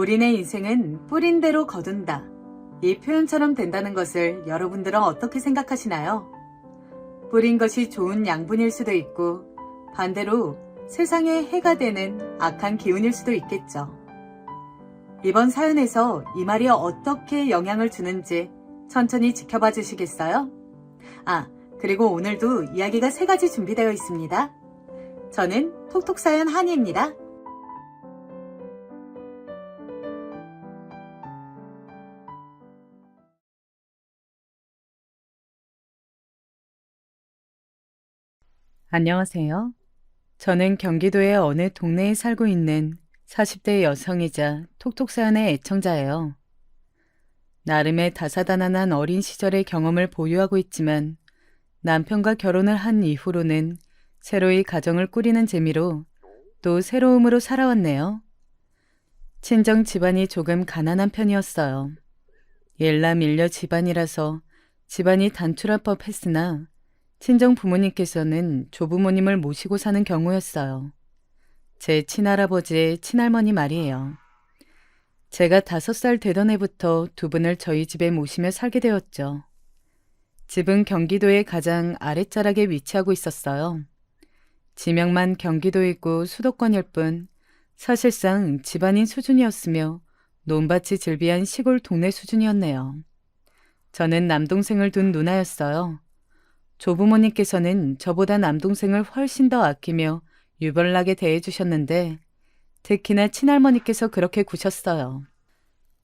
우리네 인생은 뿌린 대로 거둔다. 이 표현처럼 된다는 것을 여러분들은 어떻게 생각하시나요? 뿌린 것이 좋은 양분일 수도 있고 반대로 세상에 해가 되는 악한 기운일 수도 있겠죠. 이번 사연에서 이 말이 어떻게 영향을 주는지 천천히 지켜봐 주시겠어요? 그리고 오늘도 이야기가 3가지 준비되어 있습니다. 저는 톡톡사연 한이입니다. 안녕하세요. 저는 경기도의 어느 동네에 살고 있는 40대 여성이자 톡톡사연의 애청자예요. 나름의 다사다난한 어린 시절의 경험을 보유하고 있지만 남편과 결혼을 한 이후로는 새로이 가정을 꾸리는 재미로 또 새로움으로 살아왔네요. 친정 집안이 조금 가난한 편이었어요. 일남일녀 집안이라서 집안이 단출할 법했으나 친정 부모님께서는 조부모님을 모시고 사는 경우였어요. 제 친할아버지의 친할머니 말이에요. 제가 5살 되던 해부터 두 분을 저희 집에 모시며 살게 되었죠. 집은 경기도의 가장 아랫자락에 위치하고 있었어요. 지명만 경기도이고 수도권일 뿐 사실상 집안인 수준이었으며 논밭이 즐비한 시골 동네 수준이었네요. 저는 남동생을 둔 누나였어요. 조부모님께서는 저보다 남동생을 훨씬 더 아끼며 유별나게 대해주셨는데 특히나 친할머니께서 그렇게 구셨어요.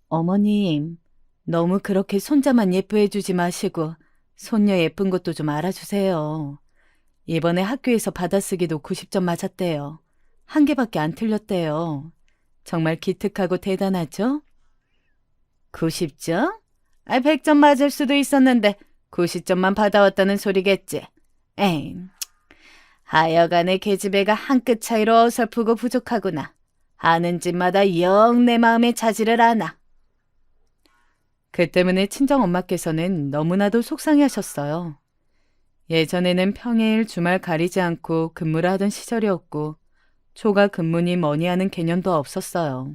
어머님, 너무 그렇게 손자만 예뻐해주지 마시고 손녀 예쁜 것도 좀 알아주세요. 이번에 학교에서 받아쓰기도 90점 맞았대요. 1개밖에 안 틀렸대요. 정말 기특하고 대단하죠? 90점? 100점 맞을 수도 있었는데 90점만 받아왔다는 소리겠지. 에잉. 하여간에 계집애가 한 끗 차이로 어설프고 부족하구나. 하는 집마다 영 내 마음에 차지를 않아. 그 때문에 친정엄마께서는 너무나도 속상해하셨어요. 예전에는 평일 주말 가리지 않고 근무를 하던 시절이었고 초과 근무니 뭐니 하는 개념도 없었어요.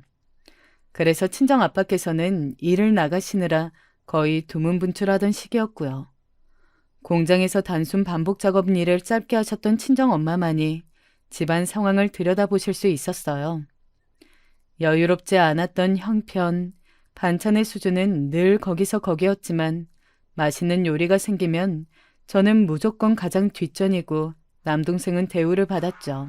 그래서 친정아빠께서는 일을 나가시느라 거의 두문분출하던 시기였고요. 공장에서 단순 반복 작업 일을 짧게 하셨던 친정엄마만이 집안 상황을 들여다보실 수 있었어요. 여유롭지 않았던 형편, 반찬의 수준은 늘 거기서 거기였지만 맛있는 요리가 생기면 저는 무조건 가장 뒷전이고 남동생은 대우를 받았죠.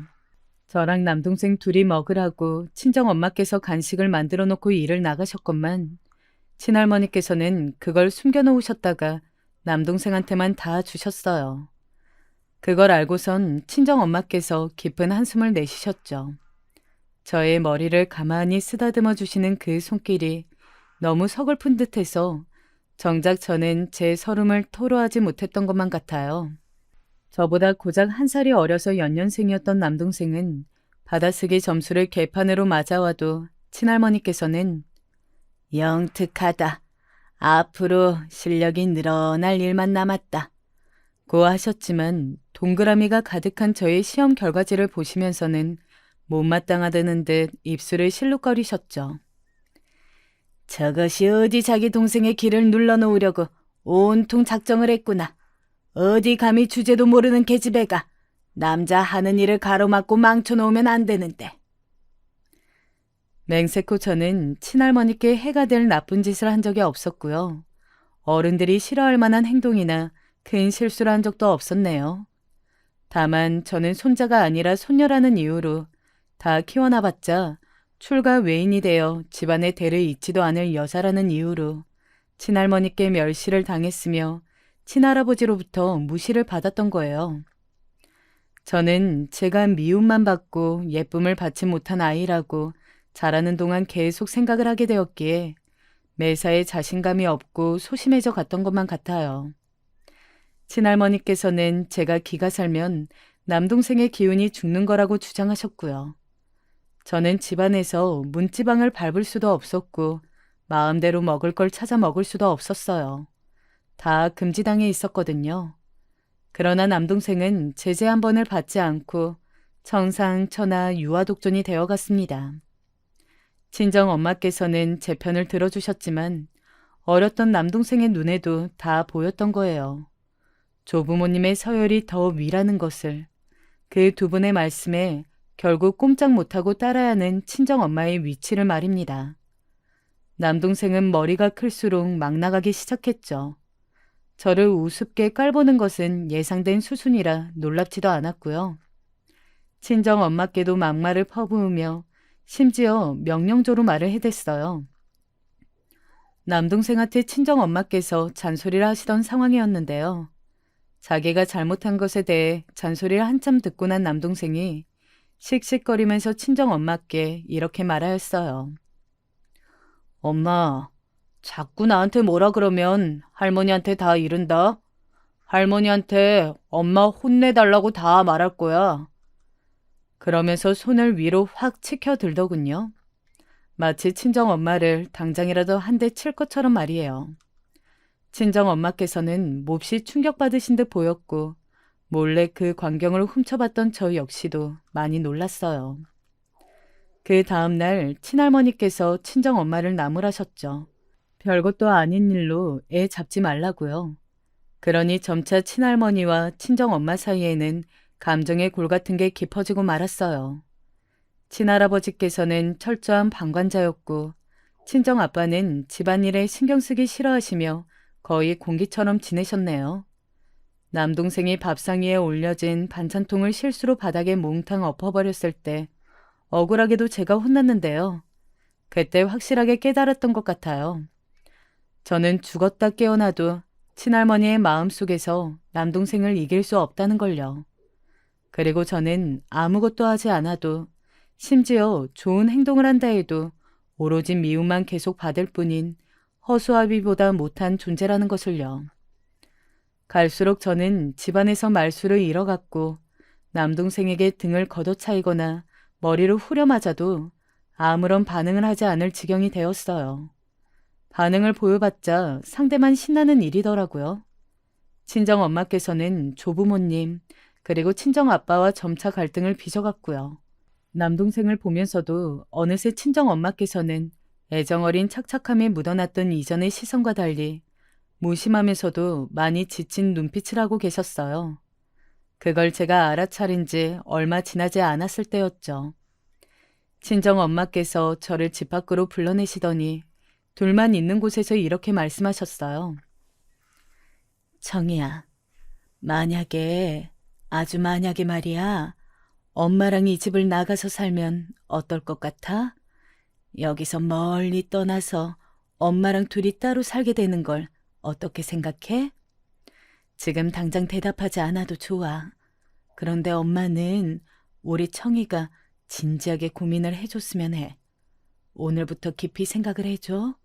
저랑 남동생 둘이 먹으라고 친정엄마께서 간식을 만들어 놓고 일을 나가셨건만 친할머니께서는 그걸 숨겨놓으셨다가 남동생한테만 다 주셨어요. 그걸 알고선 친정엄마께서 깊은 한숨을 내쉬셨죠. 저의 머리를 가만히 쓰다듬어 주시는 그 손길이 너무 서글픈 듯해서 정작 저는 제 서름을 토로하지 못했던 것만 같아요. 저보다 고작 1살이 어려서 연년생이었던 남동생은 받아쓰기 점수를 개판으로 맞아와도 친할머니께서는 영특하다. 앞으로 실력이 늘어날 일만 남았다. 고 하셨지만 동그라미가 가득한 저의 시험 결과지를 보시면서는 못마땅하다는 듯 입술을 실룩거리셨죠. 저것이 어디 자기 동생의 길을 눌러놓으려고 온통 작정을 했구나. 어디 감히 주제도 모르는 계집애가 남자 하는 일을 가로막고 망쳐놓으면 안 되는데. 맹세코 저는 친할머니께 해가 될 나쁜 짓을 한 적이 없었고요. 어른들이 싫어할 만한 행동이나 큰 실수를 한 적도 없었네요. 다만 저는 손자가 아니라 손녀라는 이유로 다 키워놔봤자 출가 외인이 되어 집안의 대를 잇지도 않을 여자라는 이유로 친할머니께 멸시를 당했으며 친할아버지로부터 무시를 받았던 거예요. 저는 제가 미움만 받고 예쁨을 받지 못한 아이라고 자라는 동안 계속 생각을 하게 되었기에 매사에 자신감이 없고 소심해져 갔던 것만 같아요. 친할머니께서는 제가 기가 살면 남동생의 기운이 죽는 거라고 주장하셨고요. 저는 집안에서 문지방을 밟을 수도 없었고 마음대로 먹을 걸 찾아 먹을 수도 없었어요. 다 금지당해 있었거든요. 그러나 남동생은 제재 한 번을 받지 않고 청상천하 유아독존이 되어갔습니다. 친정 엄마께서는 제 편을 들어주셨지만 어렸던 남동생의 눈에도 다 보였던 거예요. 조부모님의 서열이 더 위라는 것을. 그 두 분의 말씀에 결국 꼼짝 못하고 따라야 하는 친정엄마의 위치를 말입니다. 남동생은 머리가 클수록 막 나가기 시작했죠. 저를 우습게 깔보는 것은 예상된 수순이라 놀랍지도 않았고요. 친정엄마께도 막말을 퍼부으며 심지어 명령조로 말을 해댔어요. 남동생한테 친정엄마께서 잔소리를 하시던 상황이었는데요. 자기가 잘못한 것에 대해 잔소리를 한참 듣고 난 남동생이 씩씩거리면서 친정엄마께 이렇게 말하였어요. 엄마, 자꾸 나한테 뭐라 그러면 할머니한테 다 이른다. 할머니한테 엄마 혼내달라고 다 말할 거야. 그러면서 손을 위로 확 치켜들더군요. 마치 친정엄마를 당장이라도 한 대 칠 것처럼 말이에요. 친정엄마께서는 몹시 충격받으신 듯 보였고 몰래 그 광경을 훔쳐봤던 저 역시도 많이 놀랐어요. 그 다음날 친할머니께서 친정엄마를 나무라셨죠. 별것도 아닌 일로 애 잡지 말라고요. 그러니 점차 친할머니와 친정엄마 사이에는 감정의 골 같은 게 깊어지고 말았어요. 친할아버지께서는 철저한 방관자였고 친정아빠는 집안일에 신경 쓰기 싫어하시며 거의 공기처럼 지내셨네요. 남동생이 밥상 위에 올려진 반찬통을 실수로 바닥에 몽탕 엎어버렸을 때 억울하게도 제가 혼났는데요. 그때 확실하게 깨달았던 것 같아요. 저는 죽었다 깨어나도 친할머니의 마음속에서 남동생을 이길 수 없다는 걸요. 그리고 저는 아무것도 하지 않아도 심지어 좋은 행동을 한다 해도 오로지 미움만 계속 받을 뿐인 허수아비보다 못한 존재라는 것을요. 갈수록 저는 집안에서 말수를 잃어갔고 남동생에게 등을 걷어차이거나 머리를 후려맞아도 아무런 반응을 하지 않을 지경이 되었어요. 반응을 보여봤자 상대만 신나는 일이더라고요. 친정엄마께서는 조부모님 그리고 친정아빠와 점차 갈등을 빚어갔고요. 남동생을 보면서도 어느새 친정엄마께서는 애정어린 착착함에 묻어났던 이전의 시선과 달리 무심하면서도 많이 지친 눈빛을 하고 계셨어요. 그걸 제가 알아차린 지 얼마 지나지 않았을 때였죠. 친정엄마께서 저를 집 밖으로 불러내시더니 둘만 있는 곳에서 이렇게 말씀하셨어요. 정이야, 만약에, 아주 만약에 말이야, 엄마랑 이 집을 나가서 살면 어떨 것 같아? 여기서 멀리 떠나서 엄마랑 둘이 따로 살게 되는 걸 어떻게 생각해? 지금 당장 대답하지 않아도 좋아. 그런데 엄마는 우리 청이가 진지하게 고민을 해줬으면 해. 오늘부터 깊이 생각을 해줘.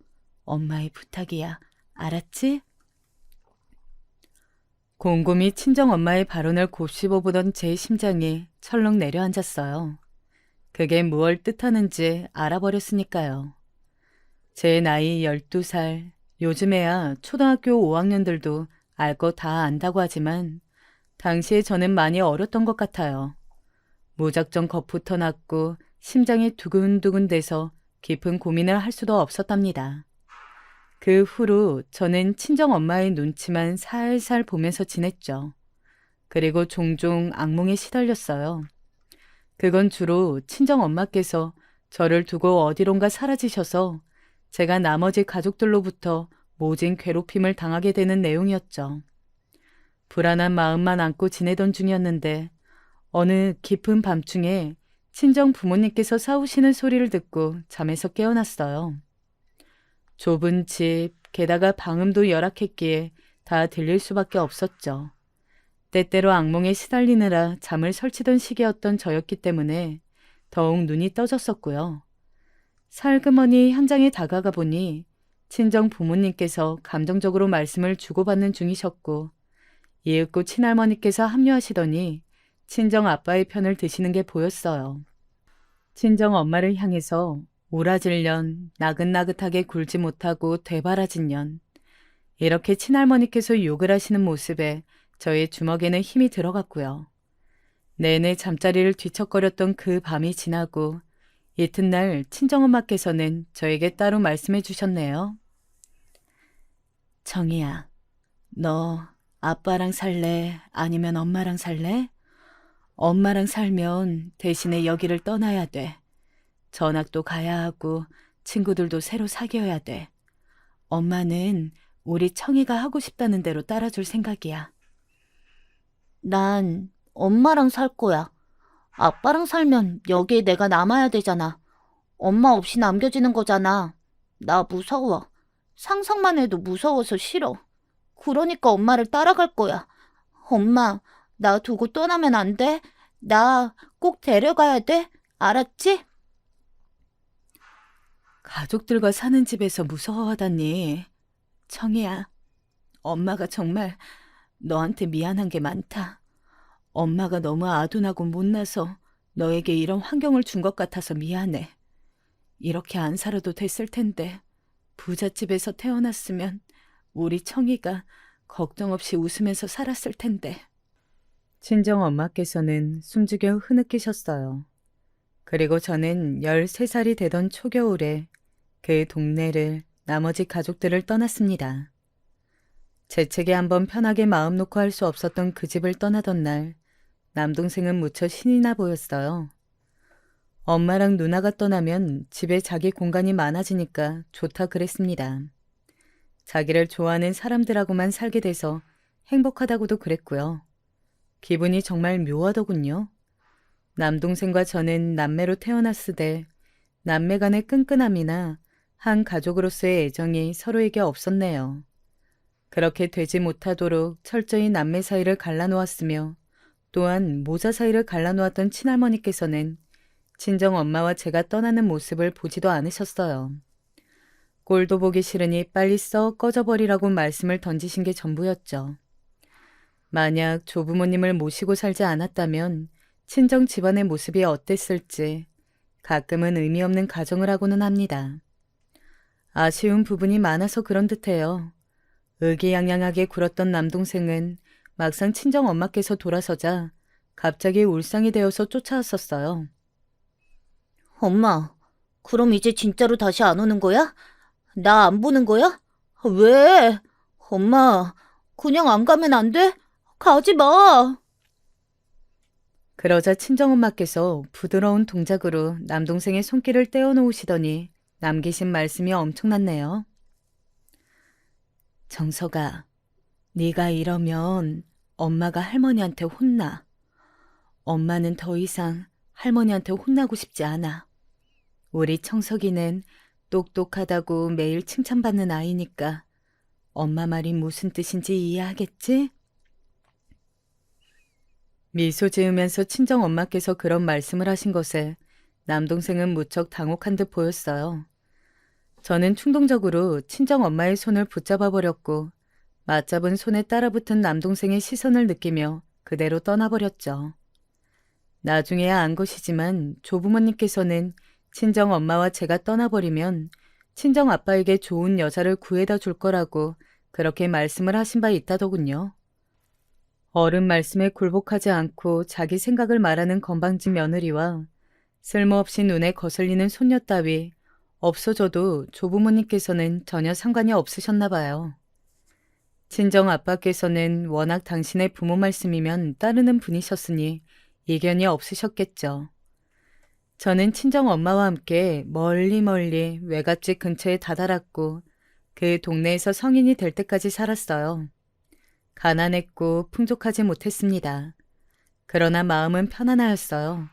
엄마의 부탁이야. 알았지? 곰곰이 친정엄마의 발언을 곱씹어보던 제 심장이 철렁 내려앉았어요. 그게 무얼 뜻하는지 알아버렸으니까요. 제 나이 12살, 요즘에야 초등학교 5학년들도 알 거 다 안다고 하지만 당시에 저는 많이 어렸던 것 같아요. 무작정 겁부터 났고 심장이 두근두근 돼서 깊은 고민을 할 수도 없었답니다. 그 후로 저는 친정엄마의 눈치만 살살 보면서 지냈죠. 그리고 종종 악몽에 시달렸어요. 그건 주로 친정엄마께서 저를 두고 어디론가 사라지셔서 제가 나머지 가족들로부터 모진 괴롭힘을 당하게 되는 내용이었죠. 불안한 마음만 안고 지내던 중이었는데 어느 깊은 밤중에 친정 부모님께서 싸우시는 소리를 듣고 잠에서 깨어났어요. 좁은 집, 게다가 방음도 열악했기에 다 들릴 수밖에 없었죠. 때때로 악몽에 시달리느라 잠을 설치던 시기였던 저였기 때문에 더욱 눈이 떠졌었고요. 살그머니 현장에 다가가 보니 친정 부모님께서 감정적으로 말씀을 주고받는 중이셨고 이윽고 친할머니께서 합류하시더니 친정 아빠의 편을 드시는 게 보였어요. 친정 엄마를 향해서 오라질 년, 나긋나긋하게 굴지 못하고 되바라진 년. 이렇게 친할머니께서 욕을 하시는 모습에 저의 주먹에는 힘이 들어갔고요. 내내 잠자리를 뒤척거렸던 그 밤이 지나고 이튿날 친정엄마께서는 저에게 따로 말씀해 주셨네요. 정희야, 너 아빠랑 살래? 아니면 엄마랑 살래? 엄마랑 살면 대신에 여기를 떠나야 돼. 전학도 가야 하고 친구들도 새로 사귀어야 돼. 엄마는 우리 청이가 하고 싶다는 대로 따라줄 생각이야. 난 엄마랑 살 거야. 아빠랑 살면 여기에 내가 남아야 되잖아. 엄마 없이 남겨지는 거잖아. 나 무서워. 상상만 해도 무서워서 싫어. 그러니까 엄마를 따라갈 거야. 엄마, 나 두고 떠나면 안 돼? 나 꼭 데려가야 돼? 알았지? 가족들과 사는 집에서 무서워하다니. 청이야, 엄마가 정말 너한테 미안한 게 많다. 엄마가 너무 아둔하고 못나서 너에게 이런 환경을 준 것 같아서 미안해. 이렇게 안 살아도 됐을 텐데 부잣집에서 태어났으면 우리 청이가 걱정 없이 웃으면서 살았을 텐데. 친정 엄마께서는 숨죽여 흐느끼셨어요. 그리고 저는 13살이 되던 초겨울에 그 동네를 나머지 가족들을 떠났습니다. 재채기 한번 편하게 마음 놓고 할 수 없었던 그 집을 떠나던 날 남동생은 무척 신이 나 보였어요. 엄마랑 누나가 떠나면 집에 자기 공간이 많아지니까 좋다 그랬습니다. 자기를 좋아하는 사람들하고만 살게 돼서 행복하다고도 그랬고요. 기분이 정말 묘하더군요. 남동생과 저는 남매로 태어났으되 남매 간의 끈끈함이나 한 가족으로서의 애정이 서로에게 없었네요. 그렇게 되지 못하도록 철저히 남매 사이를 갈라놓았으며 또한 모자 사이를 갈라놓았던 친할머니께서는 친정 엄마와 제가 떠나는 모습을 보지도 않으셨어요. 꼴도 보기 싫으니 빨리 썩 꺼져버리라고 말씀을 던지신 게 전부였죠. 만약 조부모님을 모시고 살지 않았다면 친정 집안의 모습이 어땠을지 가끔은 의미 없는 가정을 하고는 합니다. 아쉬운 부분이 많아서 그런 듯해요. 의기양양하게 굴었던 남동생은 막상 친정 엄마께서 돌아서자 갑자기 울상이 되어서 쫓아왔었어요. 엄마, 그럼 이제 진짜로 다시 안 오는 거야? 나 안 보는 거야? 왜? 엄마, 그냥 안 가면 안 돼? 가지 마. 그러자 친정엄마께서 부드러운 동작으로 남동생의 손길을 떼어놓으시더니 남기신 말씀이 엄청났네요. 정석아, 네가 이러면 엄마가 할머니한테 혼나. 엄마는 더 이상 할머니한테 혼나고 싶지 않아. 우리 청석이는 똑똑하다고 매일 칭찬받는 아이니까 엄마 말이 무슨 뜻인지 이해하겠지? 미소 지으면서 친정 엄마께서 그런 말씀을 하신 것에 남동생은 무척 당혹한 듯 보였어요. 저는 충동적으로 친정 엄마의 손을 붙잡아 버렸고 맞잡은 손에 따라붙은 남동생의 시선을 느끼며 그대로 떠나버렸죠. 나중에야 안 것이지만 조부모님께서는 친정 엄마와 제가 떠나버리면 친정 아빠에게 좋은 여자를 구해다 줄 거라고 그렇게 말씀을 하신 바 있다더군요. 어른 말씀에 굴복하지 않고 자기 생각을 말하는 건방진 며느리와 쓸모없이 눈에 거슬리는 손녀 따위 없어져도 조부모님께서는 전혀 상관이 없으셨나 봐요. 친정 아빠께서는 워낙 당신의 부모 말씀이면 따르는 분이셨으니 이견이 없으셨겠죠. 저는 친정 엄마와 함께 멀리 외갓집 근처에 다다랐고 그 동네에서 성인이 될 때까지 살았어요. 가난했고 풍족하지 못했습니다. 그러나 마음은 편안하였어요.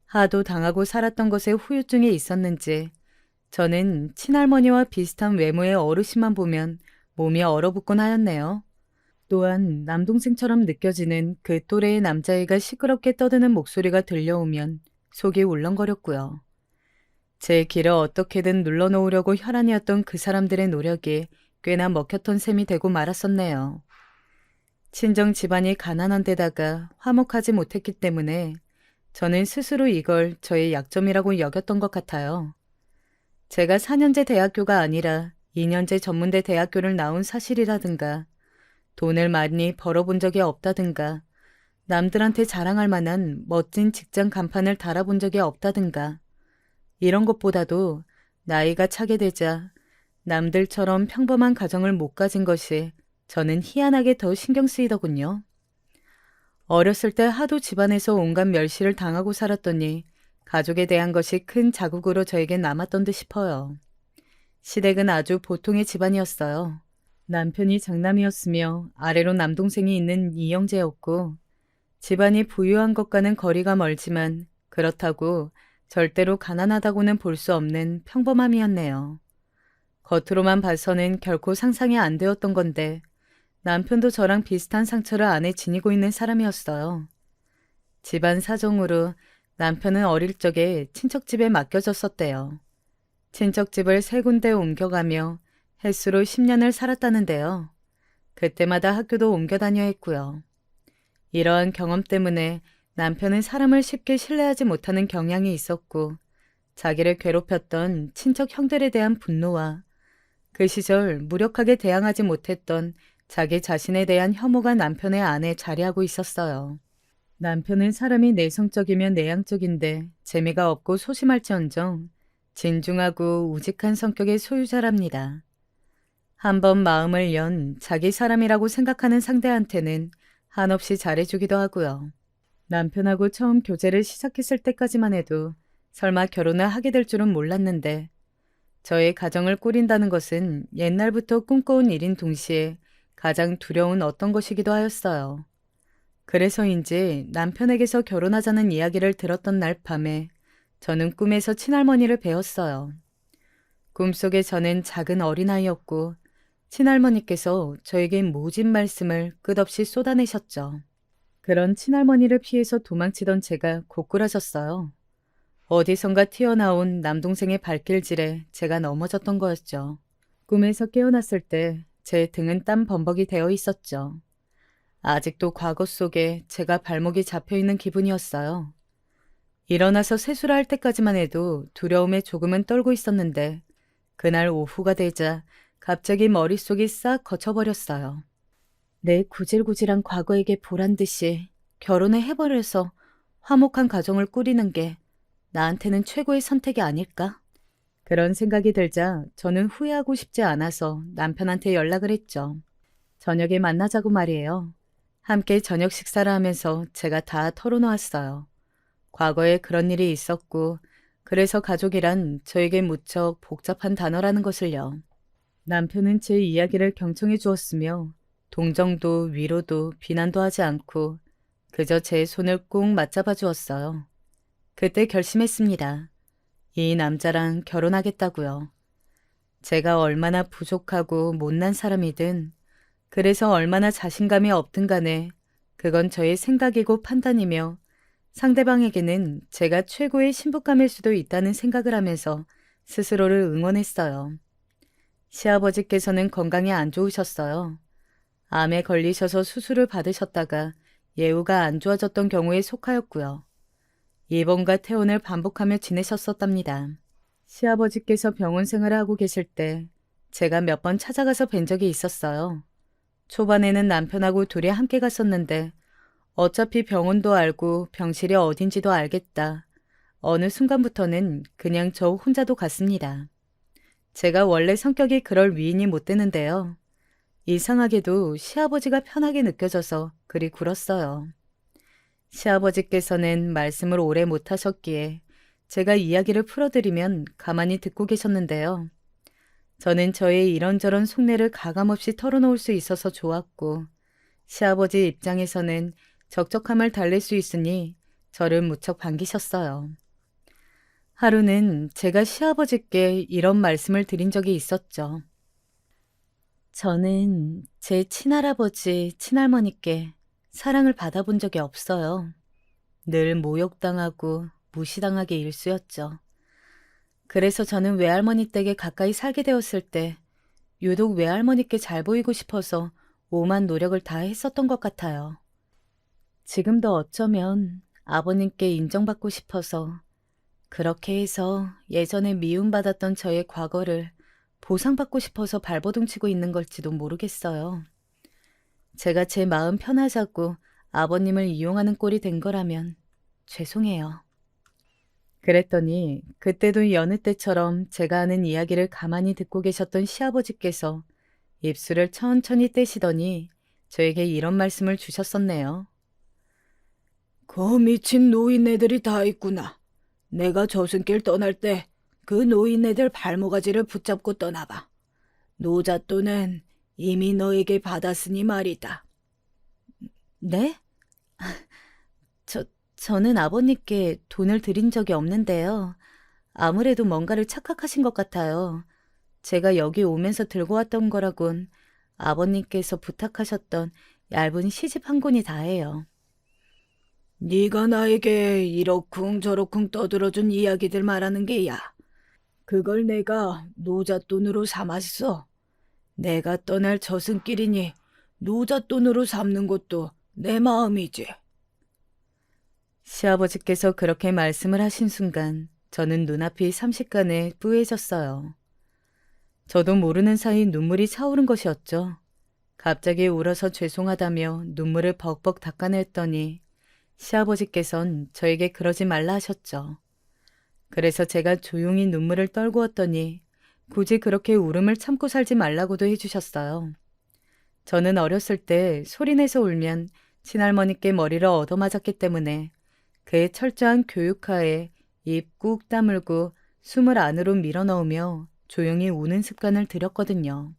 하도 당하고 살았던 것에 후유증이 있었는지 저는 친할머니와 비슷한 외모의 어르신만 보면 몸이 얼어붙곤 하였네요. 또한 남동생처럼 느껴지는 그 또래의 남자애가 시끄럽게 떠드는 목소리가 들려오면 속이 울렁거렸고요. 제 길을 어떻게든 눌러놓으려고 혈안이었던 그 사람들의 노력이 꽤나 먹혔던 셈이 되고 말았었네요. 친정 집안이 가난한 데다가 화목하지 못했기 때문에 저는 스스로 이걸 저의 약점이라고 여겼던 것 같아요. 제가 4년제 대학교가 아니라 2년제 전문대 대학교를 나온 사실이라든가 돈을 많이 벌어본 적이 없다든가 남들한테 자랑할 만한 멋진 직장 간판을 달아본 적이 없다든가 이런 것보다도 나이가 차게 되자 남들처럼 평범한 가정을 못 가진 것이 저는 희한하게 더 신경 쓰이더군요. 어렸을 때 하도 집안에서 온갖 멸시를 당하고 살았더니 가족에 대한 것이 큰 자국으로 저에겐 남았던 듯 싶어요. 시댁은 아주 보통의 집안이었어요. 남편이 장남이었으며 아래로 남동생이 있는 이형제였고 집안이 부유한 것과는 거리가 멀지만 그렇다고 절대로 가난하다고는 볼 수 없는 평범함이었네요. 겉으로만 봐서는 결코 상상이 안 되었던 건데 남편도 저랑 비슷한 상처를 안에 지니고 있는 사람이었어요. 집안 사정으로 남편은 어릴 적에 친척집에 맡겨졌었대요. 친척집을 3군데 옮겨가며 횟수로 10년을 살았다는데요. 그때마다 학교도 옮겨 다녀 했고요. 이러한 경험 때문에 남편은 사람을 쉽게 신뢰하지 못하는 경향이 있었고 자기를 괴롭혔던 친척 형들에 대한 분노와 그 시절 무력하게 대항하지 못했던 자기 자신에 대한 혐오가 남편의 안에 자리하고 있었어요. 남편은 사람이 내성적이면 내향적인데 재미가 없고 소심할지언정 진중하고 우직한 성격의 소유자랍니다. 한번 마음을 연 자기 사람이라고 생각하는 상대한테는 한없이 잘해주기도 하고요. 남편하고 처음 교제를 시작했을 때까지만 해도 설마 결혼을 하게 될 줄은 몰랐는데 저의 가정을 꾸린다는 것은 옛날부터 꿈꿔온 일인 동시에 가장 두려운 어떤 것이기도 하였어요. 그래서인지 남편에게서 결혼하자는 이야기를 들었던 날 밤에 저는 꿈에서 친할머니를 뵈었어요. 꿈속에 저는 작은 어린아이였고 친할머니께서 저에게 모진 말씀을 끝없이 쏟아내셨죠. 그런 친할머니를 피해서 도망치던 제가 고꾸라졌어요. 어디선가 튀어나온 남동생의 발길질에 제가 넘어졌던 거였죠. 꿈에서 깨어났을 때 제 등은 땀 범벅이 되어 있었죠. 아직도 과거 속에 제가 발목이 잡혀있는 기분이었어요. 일어나서 세수를 할 때까지만 해도 두려움에 조금은 떨고 있었는데 그날 오후가 되자 갑자기 머릿속이 싹 거쳐버렸어요. 내 구질구질한 과거에게 보란 듯이 결혼을 해버려서 화목한 가정을 꾸리는 게 나한테는 최고의 선택이 아닐까? 그런 생각이 들자 저는 후회하고 싶지 않아서 남편한테 연락을 했죠. 저녁에 만나자고 말이에요. 함께 저녁 식사를 하면서 제가 다 털어놓았어요. 과거에 그런 일이 있었고 그래서 가족이란 저에게 무척 복잡한 단어라는 것을요. 남편은 제 이야기를 경청해 주었으며 동정도 위로도 비난도 하지 않고 그저 제 손을 꼭 맞잡아 주었어요. 그때 결심했습니다. 이 남자랑 결혼하겠다고요. 제가 얼마나 부족하고 못난 사람이든 그래서 얼마나 자신감이 없든 간에 그건 저의 생각이고 판단이며 상대방에게는 제가 최고의 신부감일 수도 있다는 생각을 하면서 스스로를 응원했어요. 시아버지께서는 건강이 안 좋으셨어요. 암에 걸리셔서 수술을 받으셨다가 예후가 안 좋아졌던 경우에 속하였고요. 입원과 퇴원을 반복하며 지내셨었답니다. 시아버지께서 병원 생활을 하고 계실 때 제가 몇 번 찾아가서 뵌 적이 있었어요. 초반에는 남편하고 둘이 함께 갔었는데 어차피 병원도 알고 병실이 어딘지도 알겠다. 어느 순간부터는 그냥 저 혼자도 갔습니다. 제가 원래 성격이 그럴 위인이 못 되는데요. 이상하게도 시아버지가 편하게 느껴져서 그리 굴었어요. 시아버지께서는 말씀을 오래 못하셨기에 제가 이야기를 풀어드리면 가만히 듣고 계셨는데요. 저는 저의 이런저런 속내를 가감없이 털어놓을 수 있어서 좋았고 시아버지 입장에서는 적적함을 달랠 수 있으니 저를 무척 반기셨어요. 하루는 제가 시아버지께 이런 말씀을 드린 적이 있었죠. 저는 제 친할아버지, 친할머니께 사랑을 받아본 적이 없어요. 늘 모욕당하고 무시당하게 일쑤였죠. 그래서 저는 외할머니 댁에 가까이 살게 되었을 때 유독 외할머니께 잘 보이고 싶어서 오만 노력을 다 했었던 것 같아요. 지금도 어쩌면 아버님께 인정받고 싶어서 그렇게 해서 예전에 미움받았던 저의 과거를 보상받고 싶어서 발버둥치고 있는 걸지도 모르겠어요. 제가 제 마음 편하자고 아버님을 이용하는 꼴이 된 거라면 죄송해요. 그랬더니 그때도 여느 때처럼 제가 하는 이야기를 가만히 듣고 계셨던 시아버지께서 입술을 천천히 떼시더니 저에게 이런 말씀을 주셨었네요. 그 미친 노인네들이 다 있구나. 내가 저승길 떠날 때 그 노인네들 발모가지를 붙잡고 떠나봐. 노잣돈은 이미 너에게 받았으니 말이다. 네? 저는 아버님께 돈을 드린 적이 없는데요. 아무래도 뭔가를 착각하신 것 같아요. 제가 여기 오면서 들고 왔던 거라곤 아버님께서 부탁하셨던 얇은 시집 한 권이 다예요. 네가 나에게 이러쿵 저러쿵 떠들어준 이야기들 말하는 게야. 그걸 내가 노잣돈으로 삼았어. 내가 떠날 저승길이니 노잣돈으로 삼는 것도 내 마음이지. 시아버지께서 그렇게 말씀을 하신 순간 저는 눈앞이 삼십간에 뿌해졌어요. 저도 모르는 사이 눈물이 차오른 것이었죠. 갑자기 울어서 죄송하다며 눈물을 벅벅 닦아냈더니 시아버지께선 저에게 그러지 말라 하셨죠. 그래서 제가 조용히 눈물을 떨구었더니 굳이 그렇게 울음을 참고 살지 말라고도 해주셨어요. 저는 어렸을 때 소리내서 울면 친할머니께 머리를 얻어맞았기 때문에 그의 철저한 교육하에 입 꾹 다물고 숨을 안으로 밀어넣으며 조용히 우는 습관을 들였거든요.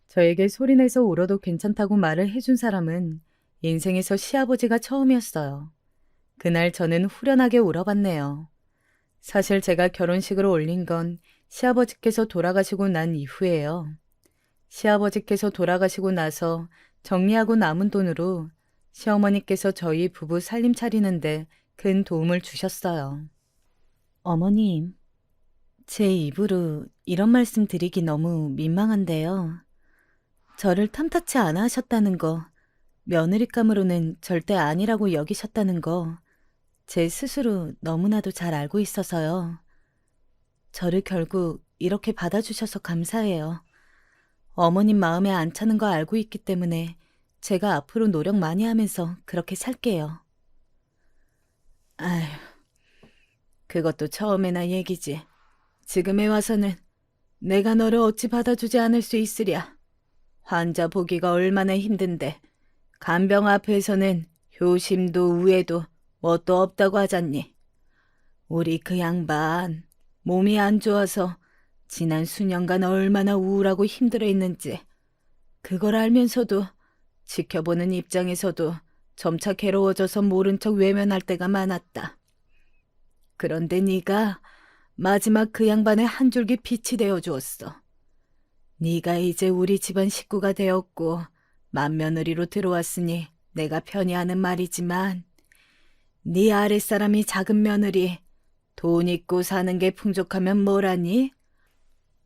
저에게 소리내서 울어도 괜찮다고 말을 해준 사람은 인생에서 시아버지가 처음이었어요. 그날 저는 후련하게 울어봤네요. 사실 제가 결혼식으로 올린 건 시아버지께서 돌아가시고 난 이후예요. 시아버지께서 돌아가시고 나서 정리하고 남은 돈으로 시어머니께서 저희 부부 살림 차리는데 큰 도움을 주셨어요. 어머님, 제 입으로 이런 말씀 드리기 너무 민망한데요. 저를 탐탁치 않아 하셨다는 거, 며느리감으로는 절대 아니라고 여기셨다는 거, 제 스스로 너무나도 잘 알고 있어서요. 저를 결국 이렇게 받아주셔서 감사해요. 어머님 마음에 안 차는 거 알고 있기 때문에 제가 앞으로 노력 많이 하면서 그렇게 살게요. 아휴, 그것도 처음에나 얘기지. 지금에 와서는 내가 너를 어찌 받아주지 않을 수 있으랴. 환자 보기가 얼마나 힘든데 간병 앞에서는 효심도 우애도 뭣도 없다고 하잖니. 우리 그 양반 몸이 안 좋아서 지난 수년간 얼마나 우울하고 힘들어했는지 그걸 알면서도 지켜보는 입장에서도 점차 괴로워져서 모른 척 외면할 때가 많았다. 그런데 네가 마지막 그 양반의 한 줄기 빛이 되어 주었어. 네가 이제 우리 집안 식구가 되었고 맏며느리로 들어왔으니 내가 편히 하는 말이지만 네 아랫사람이 작은 며느리 돈 있고 사는 게 풍족하면 뭐라니?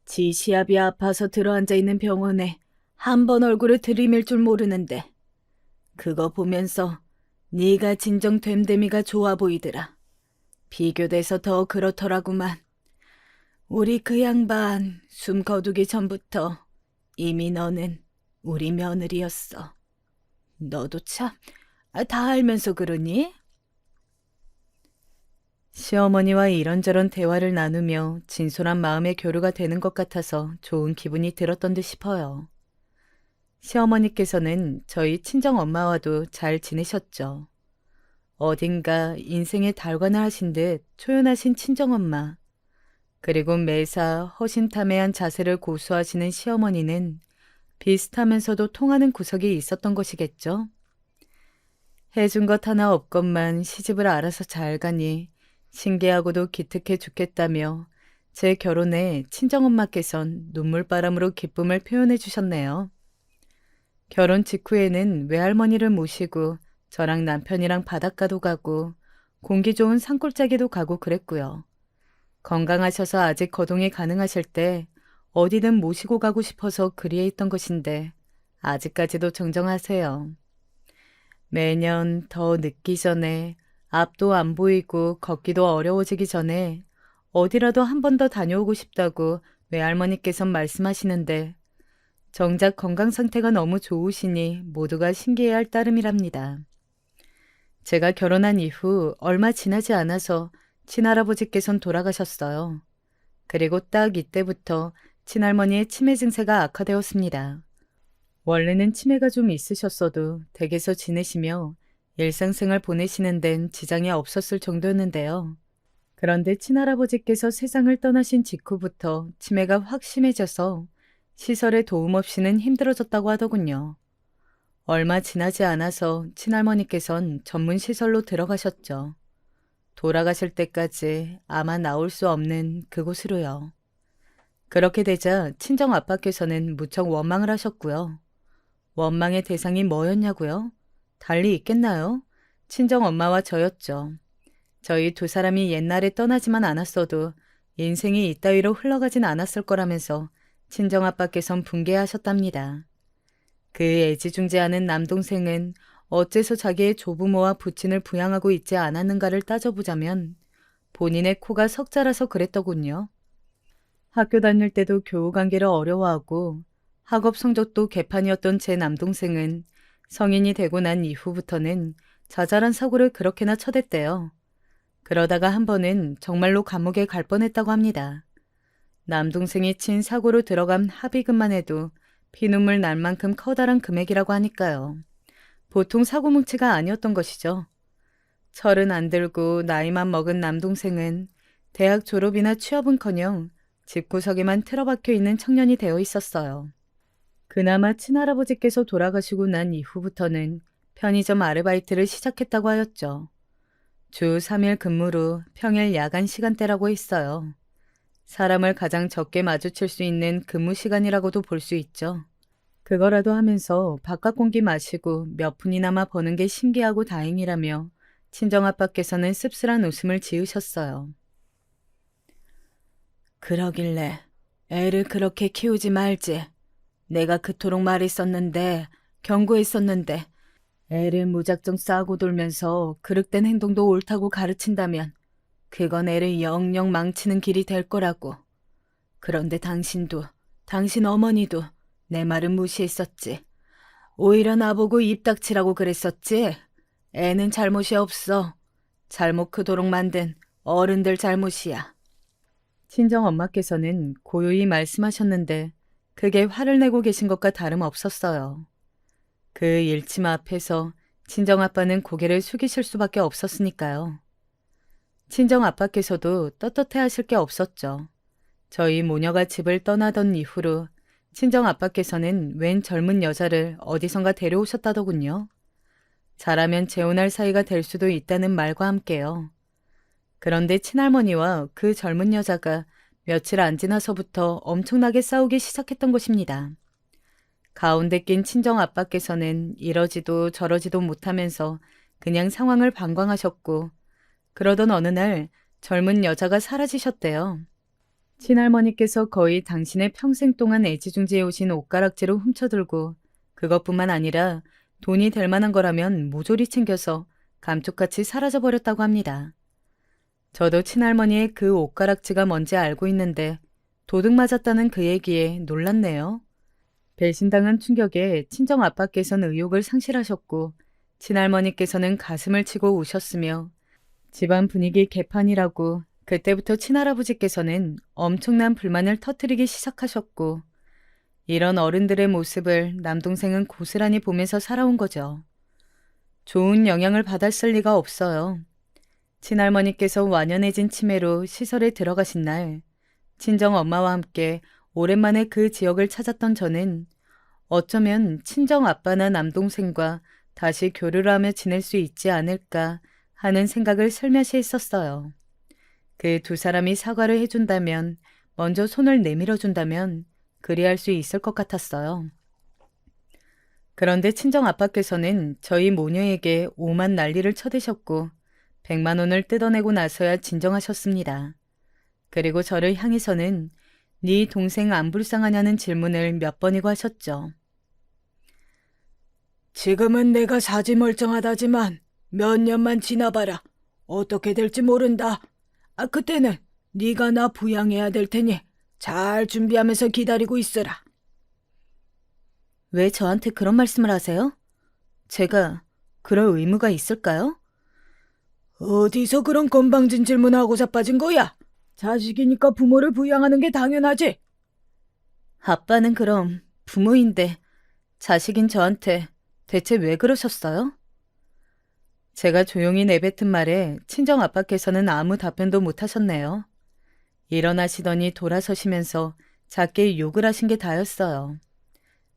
지 시합이 아파서 들어앉아 있는 병원에 한 번 얼굴을 들이밀 줄 모르는데 그거 보면서 네가 진정 됨됨이가 좋아 보이더라. 비교돼서 더 그렇더라구만. 우리 그 양반 숨 거두기 전부터 이미 너는 우리 며느리였어. 너도 참 다 알면서 그러니? 시어머니와 이런저런 대화를 나누며 진솔한 마음의 교류가 되는 것 같아서 좋은 기분이 들었던 듯 싶어요. 시어머니께서는 저희 친정엄마와도 잘 지내셨죠. 어딘가 인생의 달관을 하신 듯 초연하신 친정엄마, 그리고 매사 허심탄회한 자세를 고수하시는 시어머니는 비슷하면서도 통하는 구석이 있었던 것이겠죠. 해준 것 하나 없건만 시집을 알아서 잘 가니 신기하고도 기특해 죽겠다며 제 결혼에 친정엄마께선 눈물바람으로 기쁨을 표현해 주셨네요. 결혼 직후에는 외할머니를 모시고 저랑 남편이랑 바닷가도 가고 공기 좋은 산골짜기도 가고 그랬고요. 건강하셔서 아직 거동이 가능하실 때 어디든 모시고 가고 싶어서 그리에 있던 것인데 아직까지도 정정하세요. 매년 더 늦기 전에 앞도 안 보이고 걷기도 어려워지기 전에 어디라도 한 번 더 다녀오고 싶다고 외할머니께선 말씀하시는데 정작 건강 상태가 너무 좋으시니 모두가 신기해할 따름이랍니다. 제가 결혼한 이후 얼마 지나지 않아서 친할아버지께선 돌아가셨어요. 그리고 딱 이때부터 친할머니의 치매 증세가 악화되었습니다. 원래는 치매가 좀 있으셨어도 댁에서 지내시며 일상생활 보내시는 데는 지장이 없었을 정도였는데요. 그런데 친할아버지께서 세상을 떠나신 직후부터 치매가 확 심해져서 시설의 도움 없이는 힘들어졌다고 하더군요. 얼마 지나지 않아서 친할머니께선 전문 시설로 들어가셨죠. 돌아가실 때까지 아마 나올 수 없는 그곳으로요. 그렇게 되자 친정 아빠께서는 무척 원망을 하셨고요. 원망의 대상이 뭐였냐고요? 달리 있겠나요? 친정 엄마와 저였죠. 저희 두 사람이 옛날에 떠나지만 않았어도 인생이 이따위로 흘러가진 않았을 거라면서 친정아빠께선 분개하셨답니다. 그 애지중지하는 남동생은 어째서 자기의 조부모와 부친을 부양하고 있지 않았는가를 따져보자면 본인의 코가 석자라서 그랬더군요. 학교 다닐 때도 교우 관계를 어려워하고 학업 성적도 개판이었던 제 남동생은 성인이 되고 난 이후부터는 자잘한 사고를 그렇게나 쳐댔대요. 그러다가 한 번은 정말로 감옥에 갈 뻔했다고 합니다. 남동생이 친 사고로 들어간 합의금만 해도 피눈물 날 만큼 커다란 금액이라고 하니까요. 보통 사고 뭉치가 아니었던 것이죠. 철은 안 들고 나이만 먹은 남동생은 대학 졸업이나 취업은커녕 집구석에만 틀어박혀 있는 청년이 되어 있었어요. 그나마 친할아버지께서 돌아가시고 난 이후부터는 편의점 아르바이트를 시작했다고 하였죠. 주 3일 근무로 평일 야간 시간대라고 했어요. 사람을 가장 적게 마주칠 수 있는 근무 시간이라고도 볼 수 있죠. 그거라도 하면서 바깥 공기 마시고 몇 푼이나마 버는 게 신기하고 다행이라며 친정아빠께서는 씁쓸한 웃음을 지으셨어요. 그러길래 애를 그렇게 키우지 말지. 내가 그토록 말했었는데, 경고했었는데, 애를 무작정 싸고 돌면서 그릇된 행동도 옳다고 가르친다면 그건 애를 영영 망치는 길이 될 거라고. 그런데 당신도, 당신 어머니도 내 말은 무시했었지. 오히려 나보고 입 닥치라고 그랬었지. 애는 잘못이 없어. 잘못 그토록 만든 어른들 잘못이야. 친정 엄마께서는 고요히 말씀하셨는데 그게 화를 내고 계신 것과 다름없었어요. 그 일치마 앞에서 친정 아빠는 고개를 숙이실 수밖에 없었으니까요. 친정 아빠께서도 떳떳해 하실 게 없었죠. 저희 모녀가 집을 떠나던 이후로 친정 아빠께서는 웬 젊은 여자를 어디선가 데려오셨다더군요. 잘하면 재혼할 사이가 될 수도 있다는 말과 함께요. 그런데 친할머니와 그 젊은 여자가 며칠 안 지나서부터 엄청나게 싸우기 시작했던 것입니다. 가운데 낀 친정 아빠께서는 이러지도 저러지도 못하면서 그냥 상황을 방관하셨고 그러던 어느 날 젊은 여자가 사라지셨대요. 친할머니께서 거의 당신의 평생 동안 애지중지해 오신 옷가락지로 훔쳐들고 그것뿐만 아니라 돈이 될 만한 거라면 모조리 챙겨서 감쪽같이 사라져버렸다고 합니다. 저도 친할머니의 그 옷가락지가 뭔지 알고 있는데 도둑 맞았다는 그 얘기에 놀랐네요. 배신당한 충격에 친정 아빠께서는 의욕을 상실하셨고 친할머니께서는 가슴을 치고 우셨으며 집안 분위기 개판이라고 그때부터 친할아버지께서는 엄청난 불만을 터뜨리기 시작하셨고 이런 어른들의 모습을 남동생은 고스란히 보면서 살아온 거죠. 좋은 영향을 받았을 리가 없어요. 친할머니께서 완연해진 치매로 시설에 들어가신 날 친정 엄마와 함께 오랜만에 그 지역을 찾았던 저는 어쩌면 친정 아빠나 남동생과 다시 교류를 하며 지낼 수 있지 않을까 하는 생각을 슬며시 했었어요. 그 두 사람이 사과를 해준다면, 먼저 손을 내밀어준다면 그리할 수 있을 것 같았어요. 그런데 친정 아빠께서는 저희 모녀에게 오만 난리를 쳐대셨고 100만 원을 뜯어내고 나서야 진정하셨습니다. 그리고 저를 향해서는 네 동생 안 불쌍하냐는 질문을 몇 번이고 하셨죠. 지금은 내가 사지멀쩡하다지만 몇 년만 지나봐라. 어떻게 될지 모른다. 그때는 네가 나 부양해야 될 테니 잘 준비하면서 기다리고 있으라. 왜 저한테 그런 말씀을 하세요? 제가 그럴 의무가 있을까요? 어디서 그런 건방진 질문하고 자빠진 거야? 자식이니까 부모를 부양하는 게 당연하지. 아빠는 그럼 부모인데 자식인 저한테 대체 왜 그러셨어요? 제가 조용히 내뱉은 말에 친정 아빠께서는 아무 답변도 못 하셨네요. 일어나시더니 돌아서시면서 작게 욕을 하신 게 다였어요.